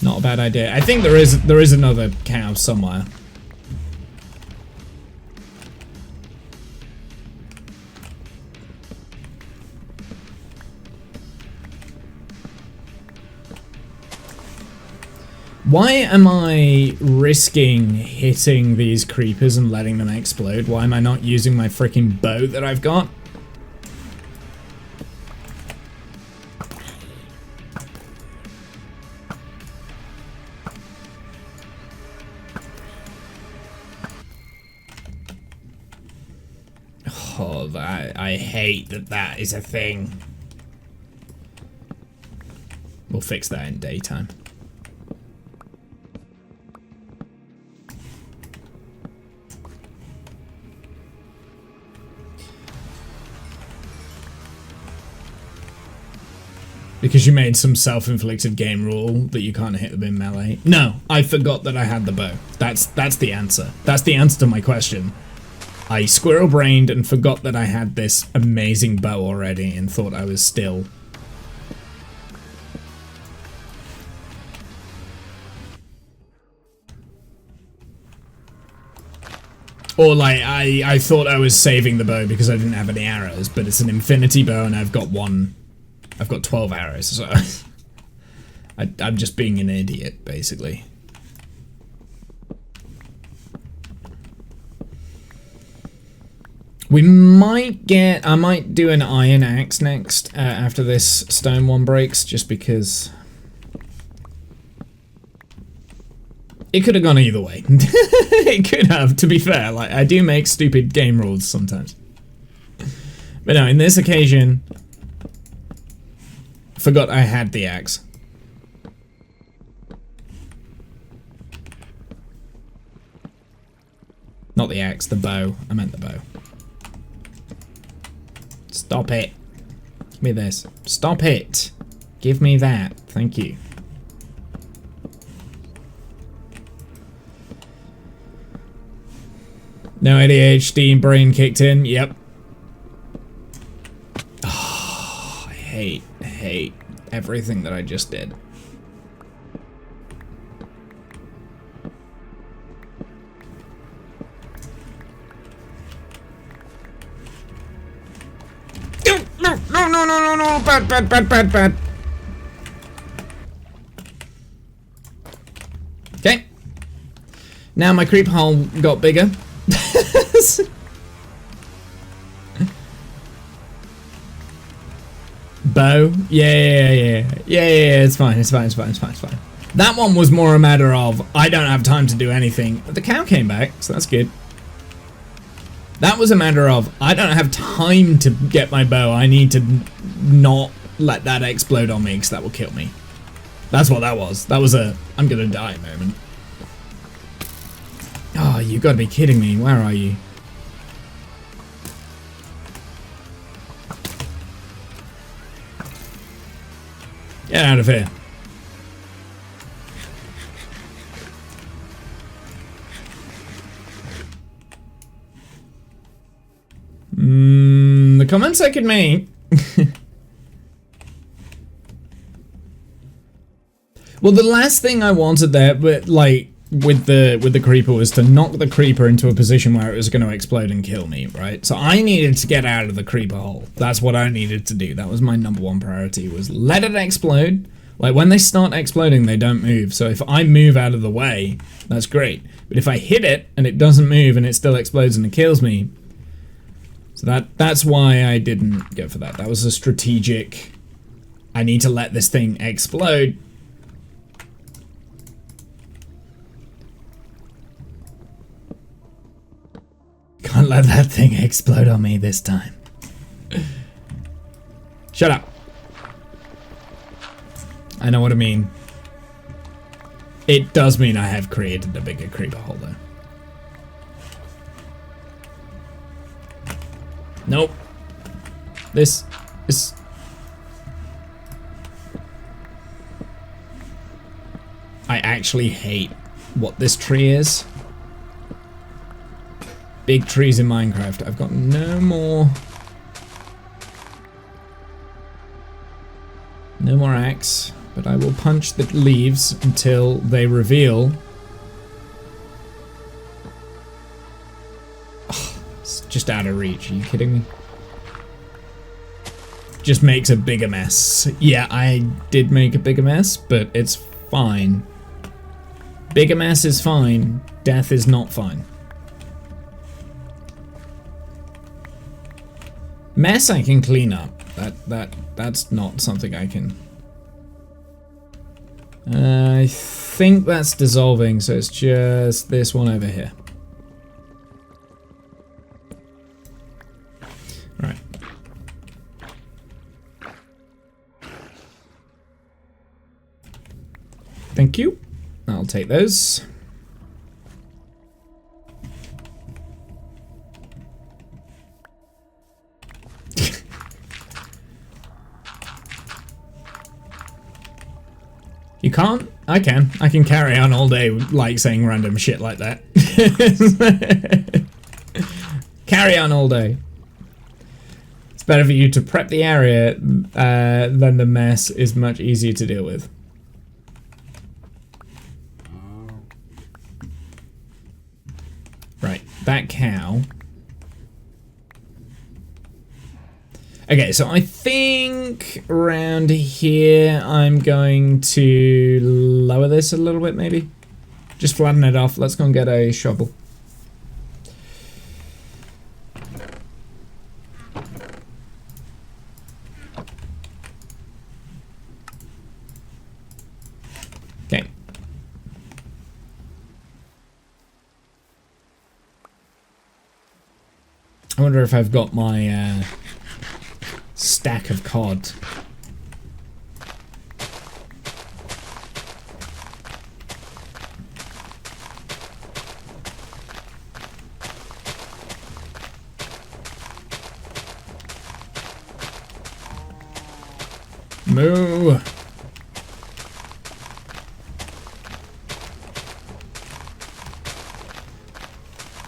Not a bad idea. I think there is another cow somewhere. Why am I risking hitting these creepers and letting them explode? Why am I not using my freaking bow that I've got? Oh, I hate that is a thing. We'll fix that in daytime. Because you made some self-inflicted game rule that you can't hit them in melee. No, I forgot that I had the bow. That's the answer. That's the answer to my question. I squirrel-brained and forgot that I had this amazing bow already and thought I was still... Or like, I thought I was saving the bow because I didn't have any arrows, but it's an infinity bow and I've got 12 arrows, so... I'm just being an idiot, basically. We might get... I might do an iron axe next, after this stone one breaks, just because... It could have gone either way. It could have, to be fair. Like, I do make stupid game rules sometimes. But no, in this occasion... Forgot I had the axe. Not the axe, the bow. I meant the bow. Stop it. Give me this. Stop it. Give me that. Thank you. No ADHD brain kicked in. Yep. Oh, I hate everything that I just did. No, bad. Okay. Now my creep hole got bigger. bow. Yeah. It's fine. It's fine. That one was more a matter of I don't have time to do anything. The cow came back, so that's good. That was a matter of I don't have time to get my bow. I need to not let that explode on me because that will kill me. That's what that was. That was a I'm gonna die moment. Oh, you gotta be kidding me. Where are you? Get out of here. The comments I could make. Well, the last thing I wanted there, but like with the creeper, was to knock the creeper into a position where it was going to explode and kill me, right? So I needed to get out of the creeper hole. That's what I needed to do. That was my #1 priority, was let it explode. Like when they start exploding, they don't move. So if I move out of the way, that's great. But if I hit it and it doesn't move and it still explodes and it kills me, so that's why I didn't go for that. That was a strategic, I need to let this thing explode. Can't let that thing explode on me this time. Shut up. I know what I mean. It does mean I have created a bigger creeper hole though. Nope. This is... I actually hate what this tree is. Big trees in Minecraft. I've got no more axe, but I will punch the leaves until they reveal. Oh, it's just out of reach. Are you kidding me? Just makes a bigger mess. Yeah, I did make a bigger mess, but it's fine. Bigger mess is fine. Death is not fine. Mess I can clean up. That's not something I can. I think that's dissolving, so it's just this one over here. Right. Thank you. I'll take those. You can't? I can. I can carry on all day like saying random shit like that. Carry on all day. It's better for you to prep the area than the mess is much easier to deal with. Right, that cow. Okay, so I think around here I'm going to lower this a little bit, maybe. Just flatten it off. Let's go and get a shovel. Okay. I wonder if I've got my stack of cod. Moo.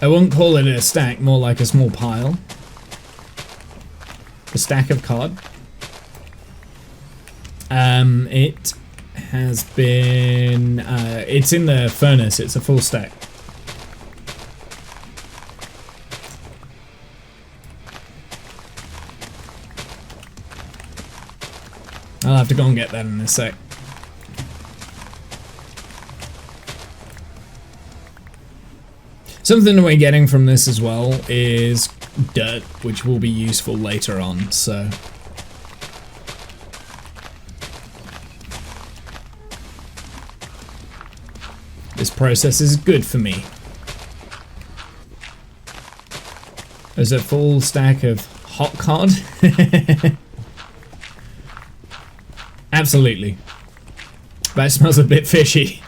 I won't call it a stack, more like a small pile. A stack of cod. It has been, it's in the furnace, it's a full stack. I'll have to go and get that in a sec. Something we're getting from this as well is dirt, which will be useful later on, so This process is good for me. There's a full stack of hot cod. Absolutely. That smells a bit fishy.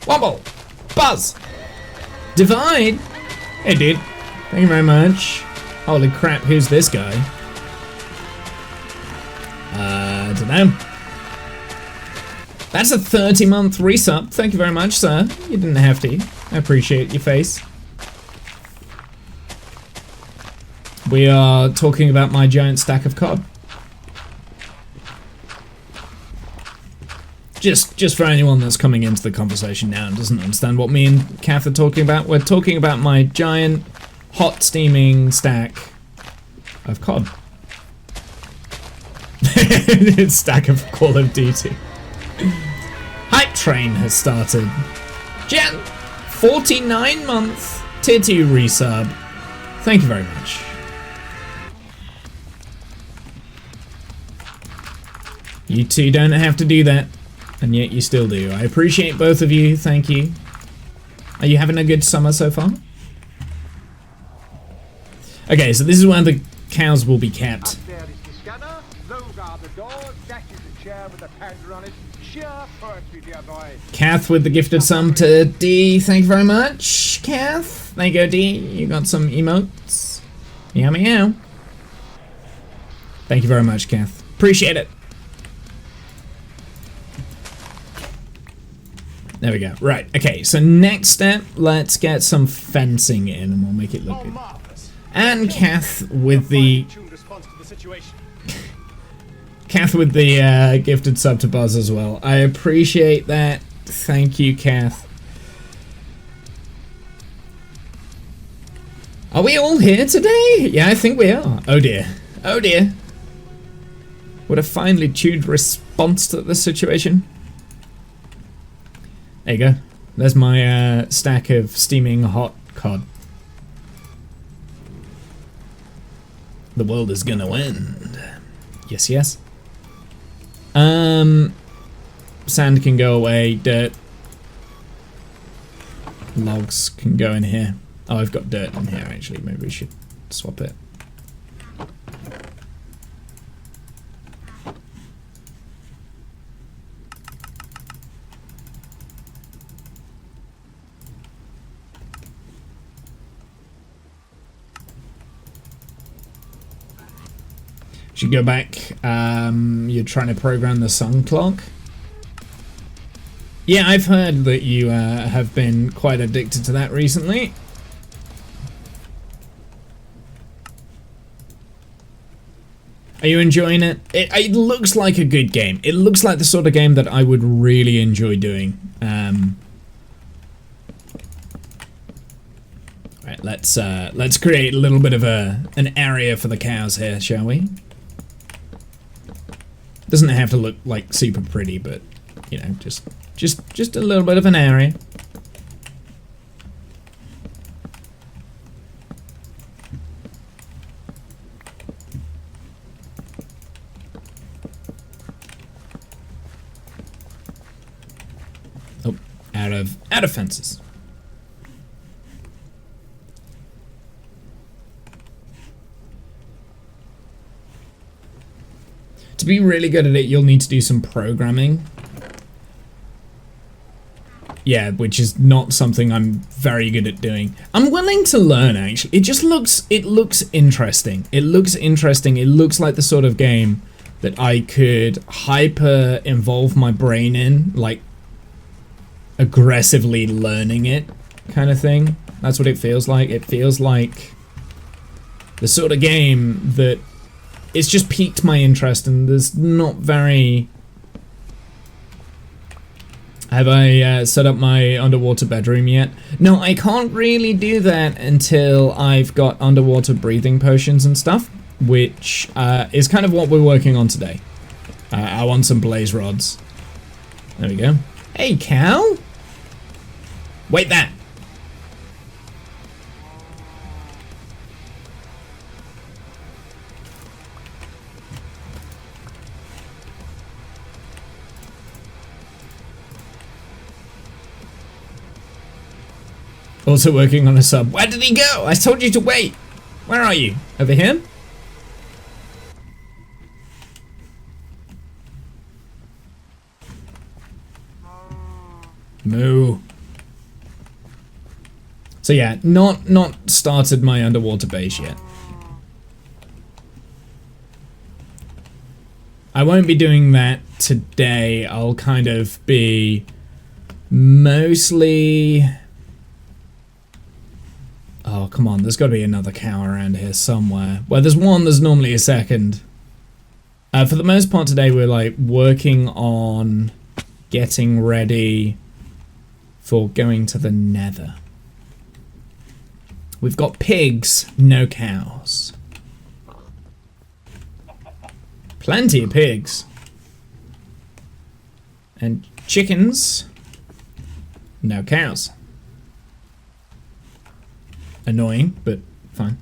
Wobble! Buzz! Divide! Hey dude. Thank you very much. Holy crap, who's this guy? I don't know. That's a 30-month resub. Thank you very much, sir. You didn't have to. I appreciate your face. We are talking about my giant stack of cod. Just for anyone that's coming into the conversation now and doesn't understand what me and Kath are talking about, we're talking about my giant, hot steaming stack of cod. Stack of Call of Duty. Hype Train has started. Jen, 49-month tier 2 resub. Thank you very much. You two don't have to do that, and yet you still do. I appreciate both of you. Thank you. Are you having a good summer so far? Okay, so this is where the cows will be kept. Kath with the gifted sum to D. Thank you very much, Kath. There you go, D. You got some emotes. Meow meow. Thank you very much, Kath. Appreciate it. There we go. Right, okay, so next step, let's get some fencing in and we'll make it look good. And Kath with the... Kath with the gifted sub to Buzz as well. I appreciate that. Thank you, Kath. Are we all here today? Yeah, I think we are. Oh dear. Oh dear. What a finely tuned response to the situation. There you go. There's my stack of steaming hot cod. The world is gonna end. Yes, yes. Sand can go away. Dirt. Logs can go in here. Oh, I've got dirt in here actually. Maybe we should swap it. Should go back. You're trying to program the sun clock. Yeah, I've heard that you have been quite addicted to that recently. Are you enjoying it? It looks like a good game. It looks like the sort of game that I would really enjoy doing. Right, let's create a little bit of an area for the cows here, shall we? Doesn't have to look like super pretty, but you know, just a little bit of an area. Oh, out of fences. To be really good at it, you'll need to do some programming. Yeah, which is not something I'm very good at doing. I'm willing to learn, actually. It looks interesting. It looks interesting. It looks like the sort of game that I could hyper involve my brain in, like aggressively learning it kind of thing. That's what it feels like. It feels like the sort of game that it's just piqued my interest, and there's not very... Have I set up my underwater bedroom yet? No, I can't really do that until I've got underwater breathing potions and stuff, which is kind of what we're working on today. I want some blaze rods. There we go. Hey, cow! Wait that! Also working on a sub. Where did he go? I told you to wait. Where are you? Over here? Moo. So yeah, not started my underwater base yet. I won't be doing that today. I'll kind of be mostly... Oh, come on. There's got to be another cow around here somewhere. Well, there's one. There's normally a second. For the most part today, we're like working on getting ready for going to the nether. We've got pigs, no cows. Plenty of pigs. And chickens, no cows. Annoying, but fine.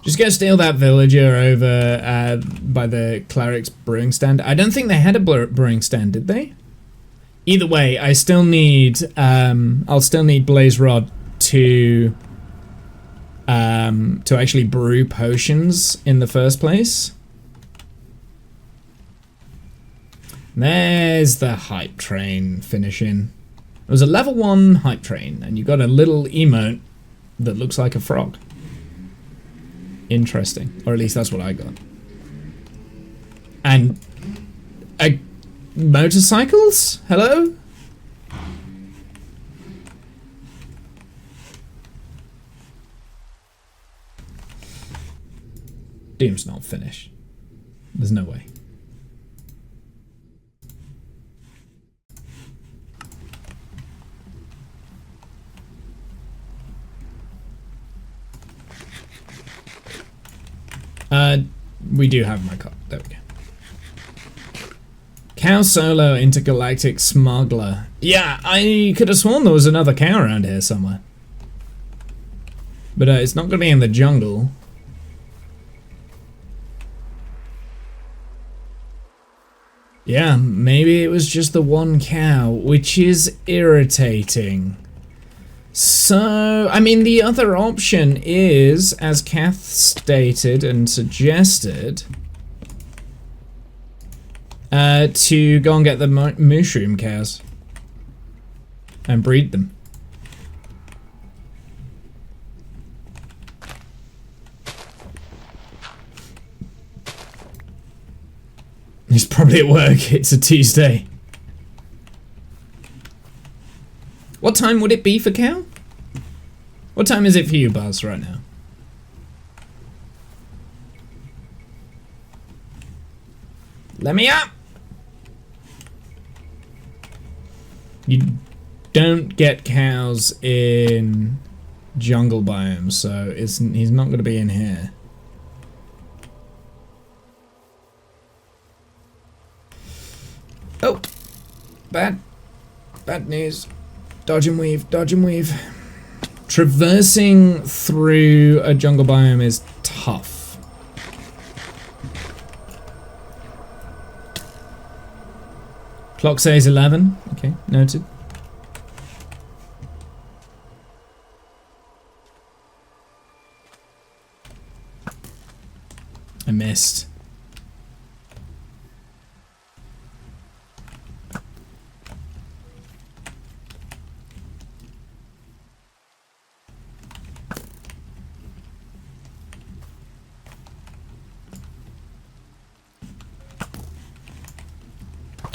Just go steal that villager over by the cleric's brewing stand. I don't think they had a brewing stand, did they? Either way, I still need, I'll still need blaze rod to actually brew potions in the first place. There's the hype train finishing. It was a level 1 hype train, and you got a little emote that looks like a frog. Interesting, or at least that's what I got. And motorcycles? Hello? Doom's not finished. There's no way. We do have my car. There we go. Cow Solo Intergalactic Smuggler. Yeah, I could have sworn there was another cow around here somewhere. But it's not going to be in the jungle. Yeah, maybe it was just the one cow, which is irritating. So, I mean, the other option is, as Kath stated and suggested, to go and get the mushroom cows and breed them. He's probably at work. It's a Tuesday. What time would it be for Cow? What time is it for you, Buzz, right now? Let me up! You don't get cows in jungle biomes, so he's not going to be in here. Oh! Bad news. Dodge and weave, dodge and weave. Traversing through a jungle biome is tough. Clock says 11. Okay, noted. I missed.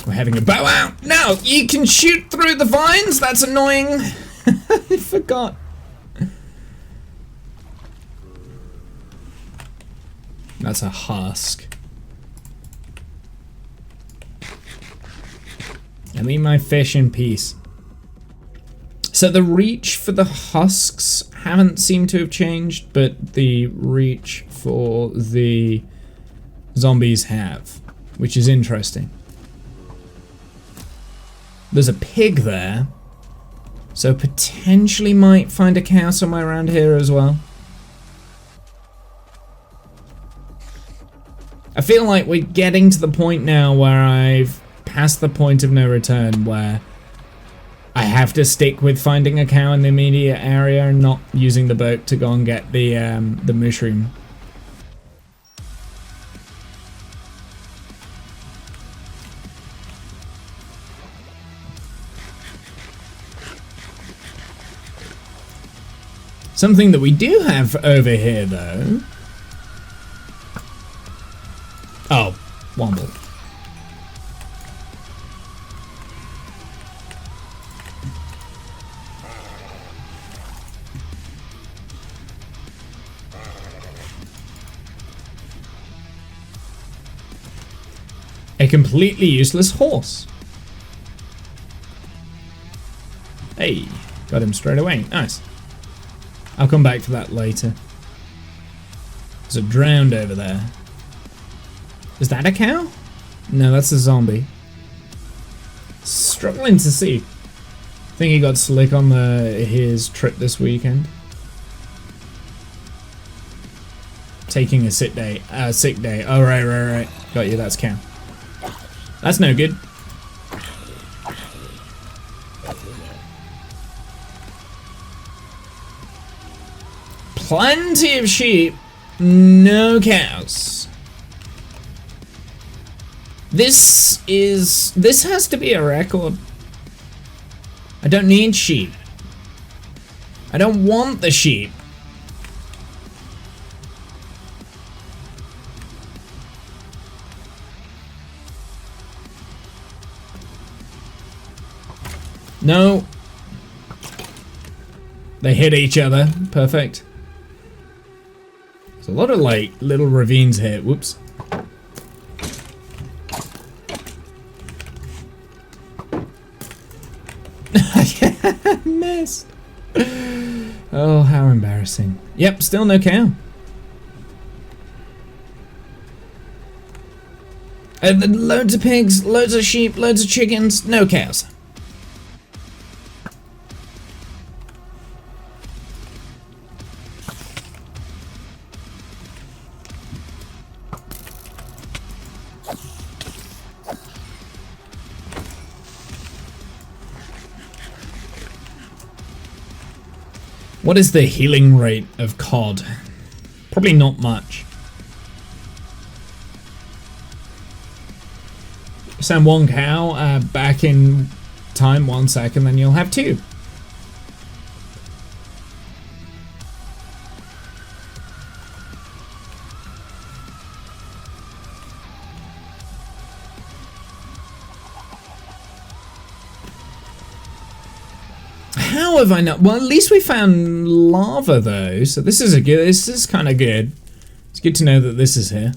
We're having a bow out. No, you can shoot through the vines? That's annoying. I forgot. That's a husk. I leave my fish in peace. So the reach for the husks haven't seemed to have changed, but the reach for the zombies have, which is interesting. There's a pig there, so potentially might find a cow somewhere around here as well. I feel like we're getting to the point now where I've passed the point of no return, where I have to stick with finding a cow in the immediate area and not using the boat to go and get the mushroom. Something that we do have over here, though. Oh, Womble. A completely useless horse. Hey, got him straight away. Nice. I'll come back for that later. There's a drowned over there. Is that a cow? No, that's a zombie. Struggling to see. Think he got slick on his trip this weekend. Taking a sick day. Oh, right. Got you, that's cow. That's no good. Plenty of sheep, no cows. This has to be a record. I don't need sheep. I don't want the sheep. No. They hit each other. Perfect. There's a lot of like little ravines here. Whoops. Missed. Oh, how embarrassing. Yep, still no cow. Loads of pigs, loads of sheep, loads of chickens, no cows. What is the healing rate of cod? Probably not much. Send one cow back in time 1 second, then you'll have two. How have I not? Well, at least we found lava though, so this is kind of good. It's good to know that this is here.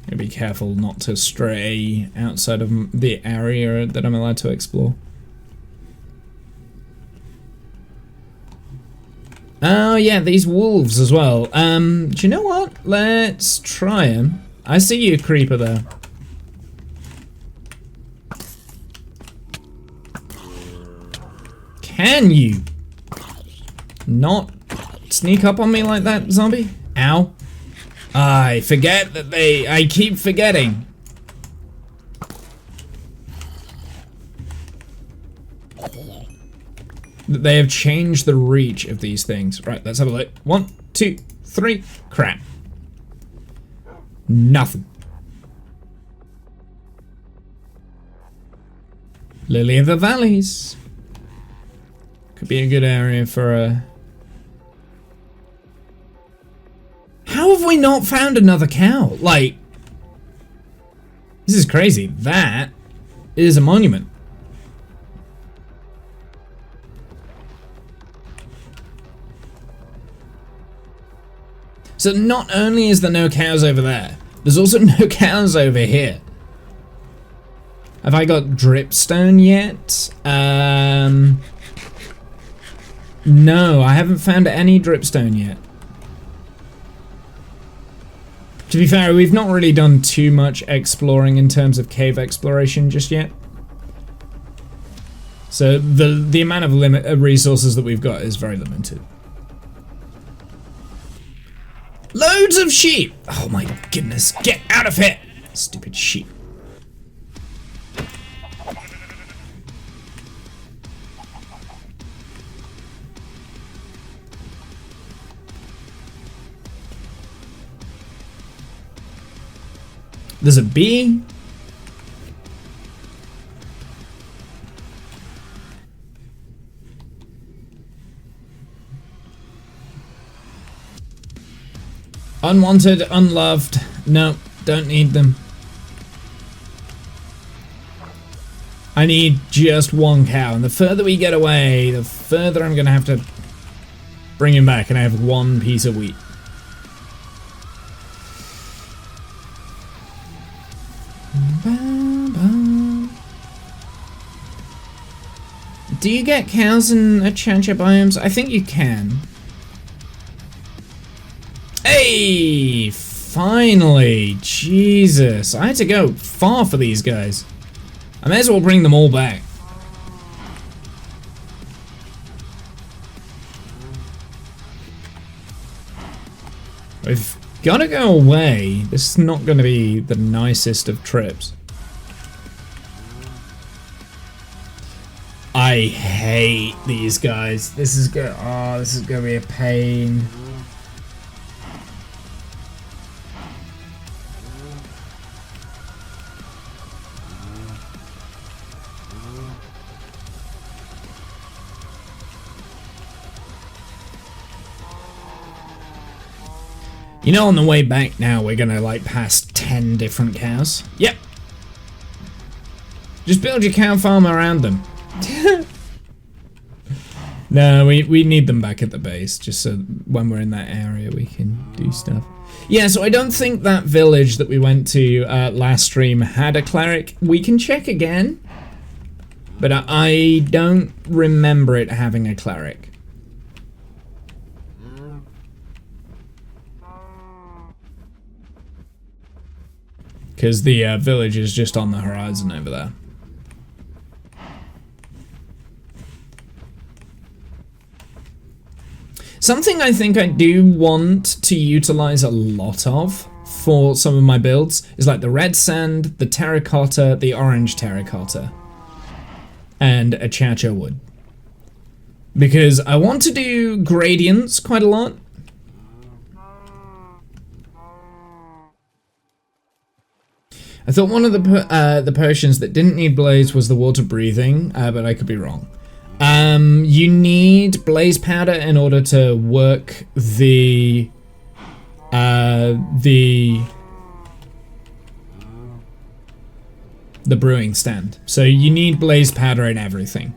Gotta be careful not to stray outside of the area that I'm allowed to explore. Oh yeah, these wolves as well. Do you know what? Let's try them. I see you, creeper there. Can you not sneak up on me like that, zombie? Ow. I forget that I keep forgetting. That they have changed the reach of these things. Right, let's have a look. 1, 2, 3. Crap. Nothing. Lily of the Valleys. Could be a good area for a... How have we not found another cow? Like, this is crazy. That is a monument. So not only is there no cows over there, there's also no cows over here. Have I got dripstone yet? No, I haven't found any dripstone yet. To be fair, we've not really done too much exploring in terms of cave exploration just yet. So the amount of resources that we've got is very limited. Loads of sheep! Oh my goodness, get out of here! Stupid sheep. There's a bee. Unwanted, unloved. No, don't need them. I need just one cow, and the further we get away, the further I'm gonna have to bring him back, and I have one piece of wheat. Do you get cows in Achancha biomes? I think you can. Hey! Finally! Jesus, I had to go far for these guys. I may as well bring them all back. We've got to go away. This is not going to be the nicest of trips. I hate these guys. This is gonna be a pain. You know, on the way back now, we're gonna like pass 10 different cows. Yep. Just build your cow farm around them. No, we need them back at the base, just so when we're in that area we can do stuff. Yeah, so I don't think that village that we went to last stream had a cleric. We can check again, but I don't remember it having a cleric. Because the village is just on the horizon over there. Something I think I do want to utilize a lot of for some of my builds is like the red sand, the terracotta, the orange terracotta, and Achancha wood. Because I want to do gradients quite a lot. I thought one of the potions that didn't need blaze was the water breathing, but I could be wrong. You need blaze powder in order to work the brewing stand. So you need blaze powder in everything.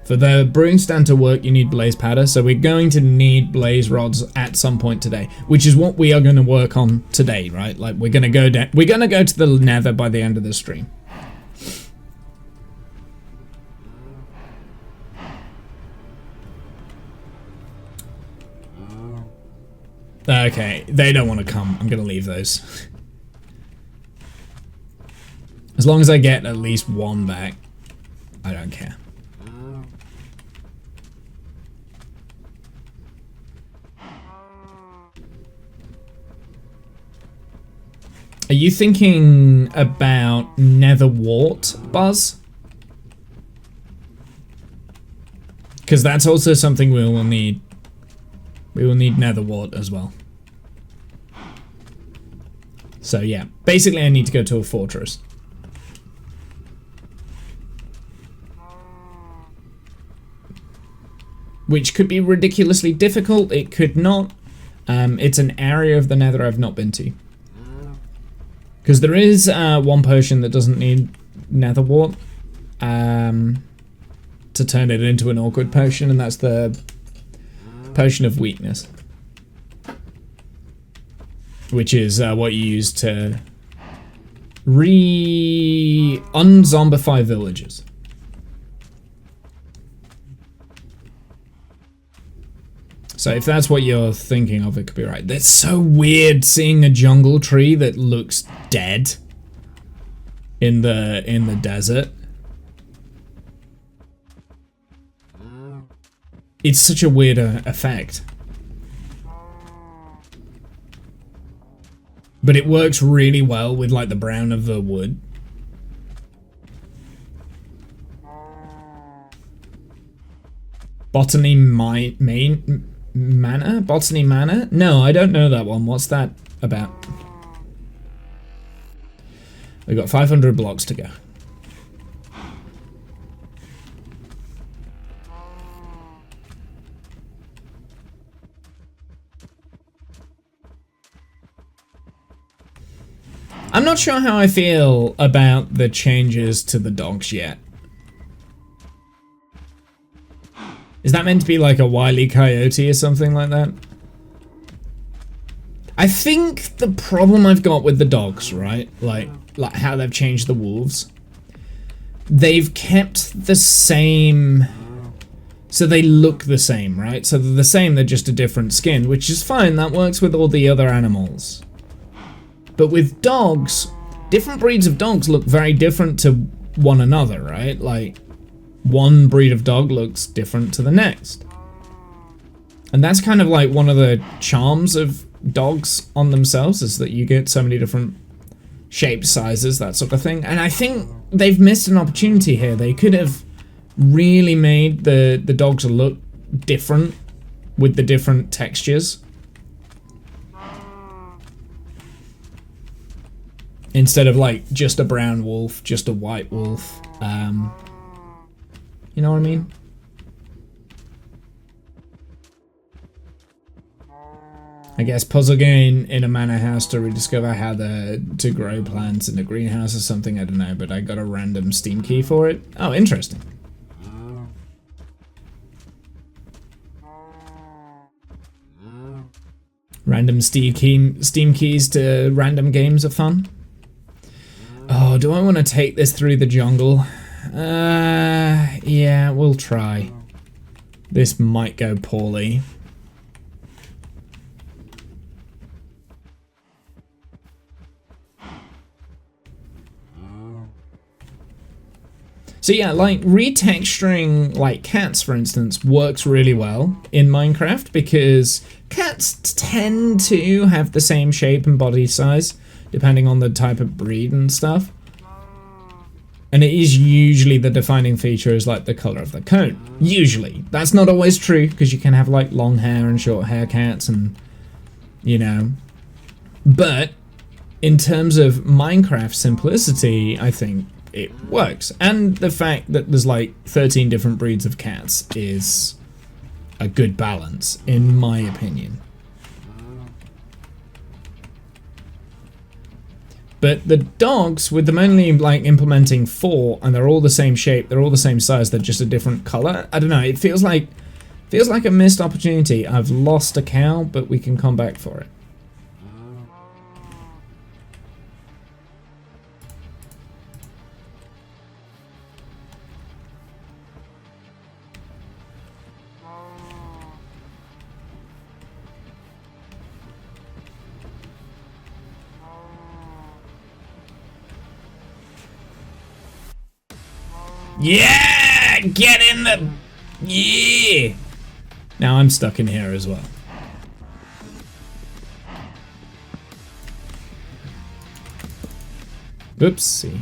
For the brewing stand to work, you need blaze powder. So we're going to need blaze rods at some point today, which is what we are going to work on today, right? Like we're going to go down. We're going to go to the Nether by the end of the stream. Okay, they don't want to come. I'm going to leave those. As long as I get at least one back, I don't care. Are you thinking about nether wart, Buzz? Because that's also something we will need. We will need nether wart as well. So yeah, basically I need to go to a fortress. Which could be ridiculously difficult, it could not. It's an area of the nether I've not been to. Because there is one potion that doesn't need nether wart to turn it into an awkward potion, and that's the potion of weakness, which is what you use to unzombify villages. So if that's what you're thinking of, it could be right. That's so weird seeing a jungle tree that looks dead in the desert. It's such a weird effect. But it works really well with like the brown of the wood. Botany Manor? Botany Manor? No, I don't know that one. What's that about? We've got 500 blocks to go. I'm not sure how I feel about the changes to the dogs yet. Is that meant to be like a Wile E. Coyote or something like that? I think the problem I've got with the dogs, right? Like how they've changed the wolves. They've kept the same... So they look the same, right? So they're the same, they're just a different skin, which is fine. That works with all the other animals. But with dogs, different breeds of dogs look very different to one another, right? Like, one breed of dog looks different to the next. And that's kind of like one of the charms of dogs on themselves, is that you get so many different shapes, sizes, that sort of thing. And I think they've missed an opportunity here. They could have really made the dogs look different with the different textures. Instead of like just a brown wolf, just a white wolf. You know what I mean? I guess puzzle game in a manor house to rediscover how to grow plants in a greenhouse or something, I don't know, but I got a random Steam key for it. Oh, interesting. Random Steam keys to random games are fun. Oh, do I want to take this through the jungle? Yeah, we'll try. This might go poorly. So yeah, like retexturing like cats, for instance, works really well in Minecraft because cats tend to have the same shape and body size depending on the type of breed and stuff. And it is usually the defining feature is like the color of the coat. Usually. That's not always true because you can have like long hair and short hair cats and, you know. But in terms of Minecraft simplicity, I think it works. And the fact that there's like 13 different breeds of cats is a good balance, in my opinion. But the dogs, with them only like implementing 4, and they're all the same shape, they're all the same size, they're just a different color. I don't know, it feels like a missed opportunity. I've lost a cow, but we can come back for it. Yeah! Get in the... Yeah! Now I'm stuck in here as well. Oopsie.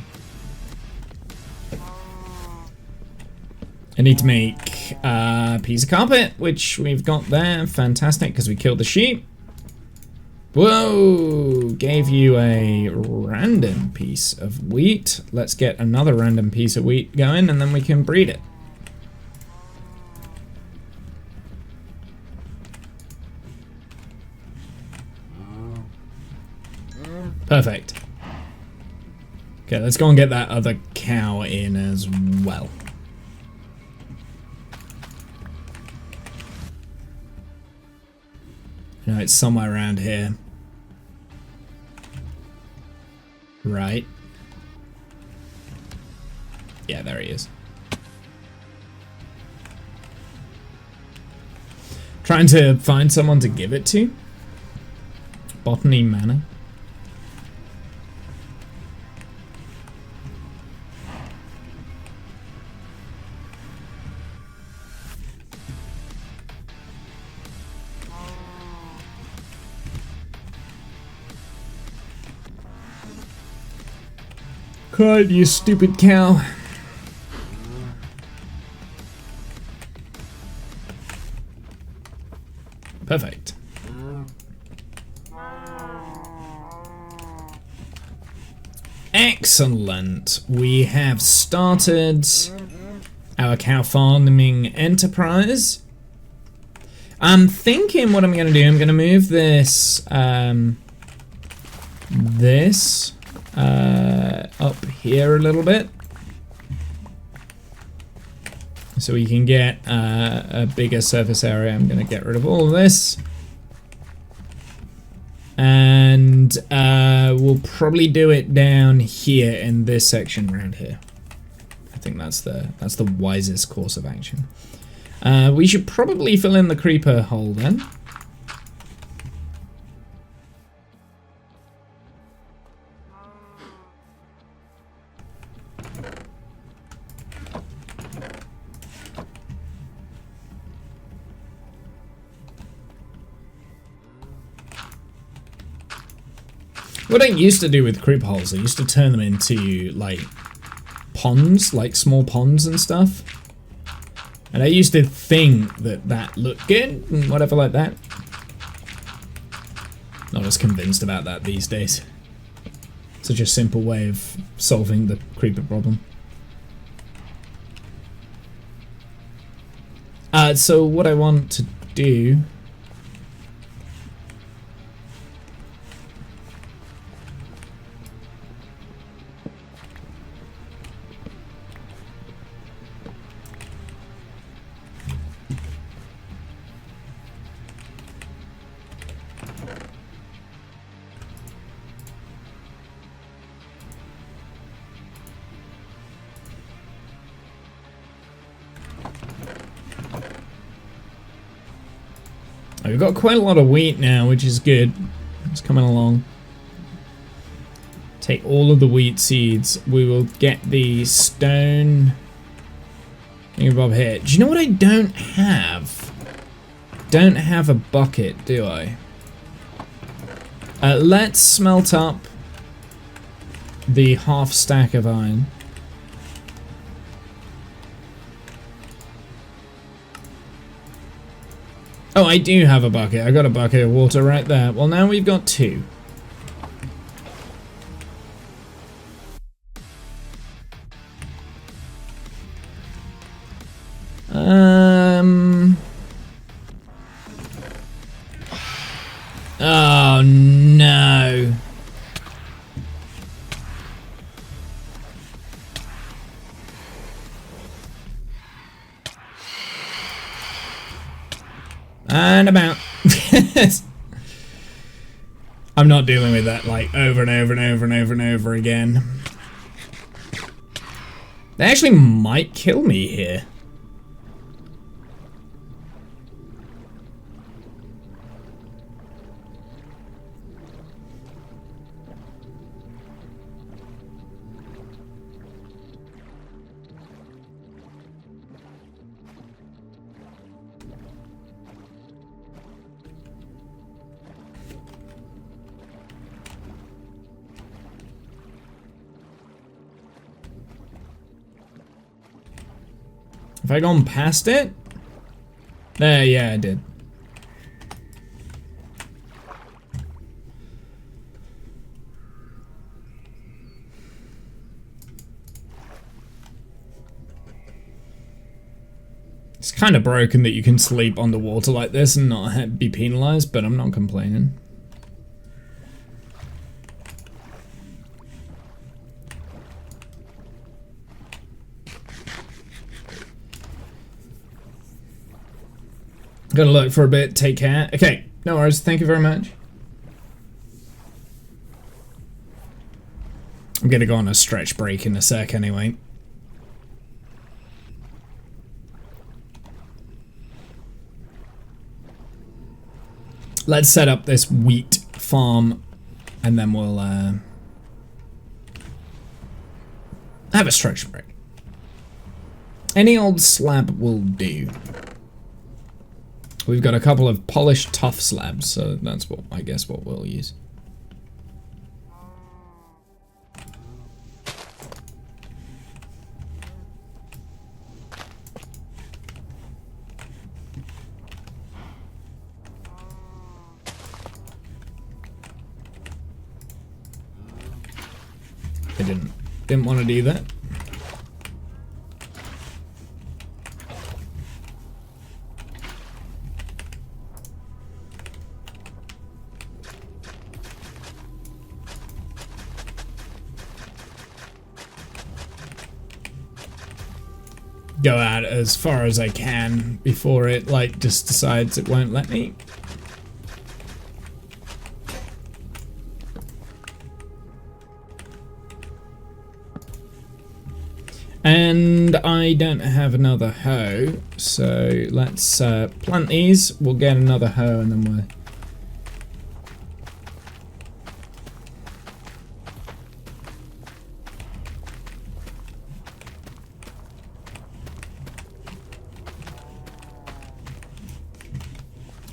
I need to make a piece of carpet, which we've got there. Fantastic, because we killed the sheep. Whoa! Gave you a random piece of wheat. Let's get another random piece of wheat going, and then we can breed it. Perfect. Okay, let's go and get that other cow in as well. No, it's somewhere around here. Right. Yeah, there he is. Trying to find someone to give it to. Botany Manor. God, you stupid cow. Perfect. Excellent. We have started our cow farming enterprise. I'm thinking what I'm going to do, I'm going to move this up here a little bit. So we can get a bigger surface area. I'm going to get rid of all of this. And we'll probably do it down here in this section around here. I think that's the wisest course of action. We should probably fill in the creeper hole then. What I used to do with creep holes, I used to turn them into like ponds, like small ponds and stuff. And I used to think that that looked good and whatever like that. Not as convinced about that these days. Such a simple way of solving the creeper problem. So what I want to do... We've got quite a lot of wheat now, which is good. It's coming along. Take all of the wheat seeds. We will get the stone thingamabob here. Do you know what I don't have? Don't have a bucket, do I? Let's smelt up the half stack of iron. Oh, I do have a bucket. I got a bucket of water right there. Well, now we've got two. Oh, no. And about. I'm not dealing with that like over and over and over and over and over again. They actually might kill me here. Have I gone past it? There, yeah, I did. It's kind of broken that you can sleep underwater like this and not be penalized, but I'm not complaining. Gonna look for a bit, take care. Okay, no worries, thank you very much. I'm gonna go on a stretch break in a sec anyway. Let's set up this wheat farm and then we'll have a stretch break. Any old slab will do. We've got a couple of polished tough slabs, so that's what I guess what we'll use. I didn't want to do that. Go out as far as I can before it like just decides it won't let me. And I don't have another hoe, so let's plant these. We'll get another hoe and then we'll...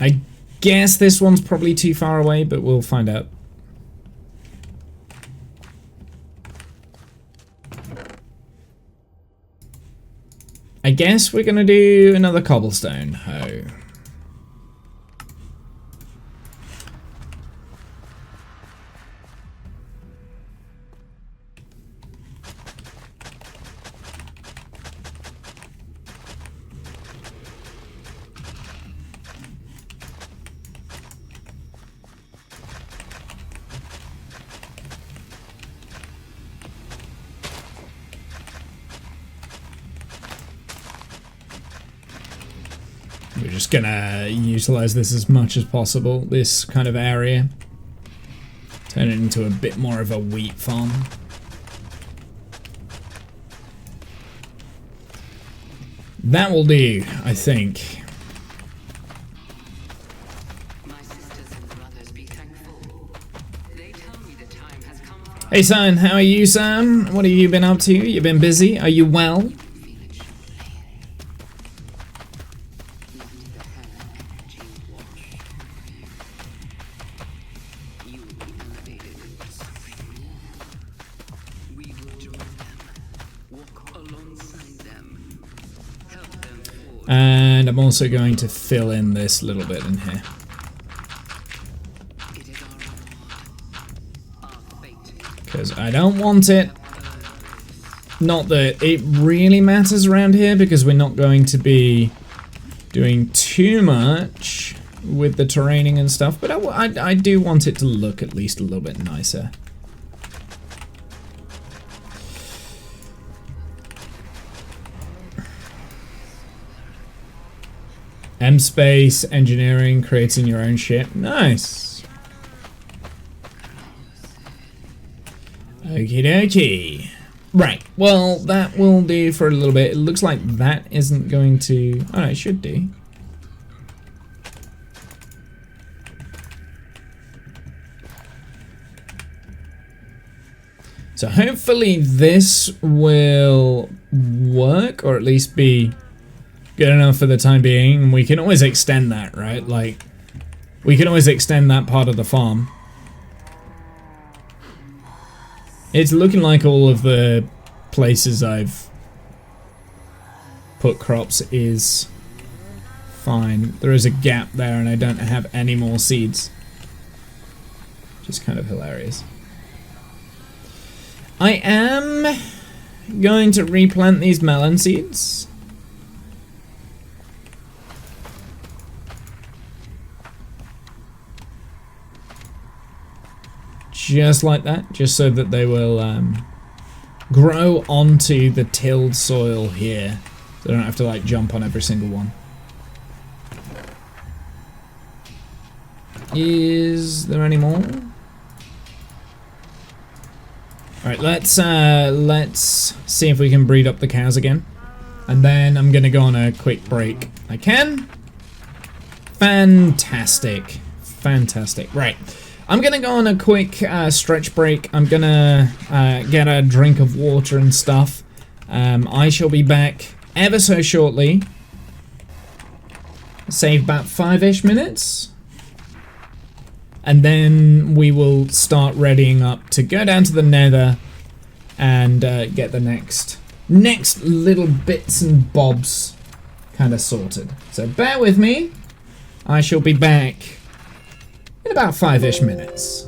I guess this one's probably too far away, but we'll find out. I guess we're gonna do another cobblestone hoe. We're just gonna utilize this as much as possible, this kind of area. Turn it into a bit more of a wheat farm. That will do, I think. Hey son, how are you, son? What have you been up to? You been busy? Are you well? And I'm also going to fill in this little bit in here. Because I don't want it. Not that it really matters around here, because we're not going to be doing too much with the terraining and stuff, but I do want it to look at least a little bit nicer. M-Space engineering, creating your own shit. Nice. Okie dokie. Right, well, that will do for a little bit. It looks like that isn't going to... Oh, it should do. So hopefully this will work, or at least be good enough for the time being. We can always extend that, right? Like, we can always extend that part of the farm. It's looking like all of the places I've put crops is fine. There is a gap there and I don't have any more seeds, which is kind of hilarious. I am going to replant these melon seeds. Just like that, just so that they will grow onto the tilled soil here. So I don't have to like jump on every single one. Is there any more? Alright, let's see if we can breed up the cows again. And then I'm gonna go on a quick break. I can? Fantastic. Fantastic. Right. I'm gonna go on a quick stretch break. I'm gonna get a drink of water and stuff. I shall be back ever so shortly. Save about 5-ish minutes. And then we will start readying up to go down to the nether and get the next little bits and bobs kind of sorted. So bear with me. I shall be back in about 5-ish minutes.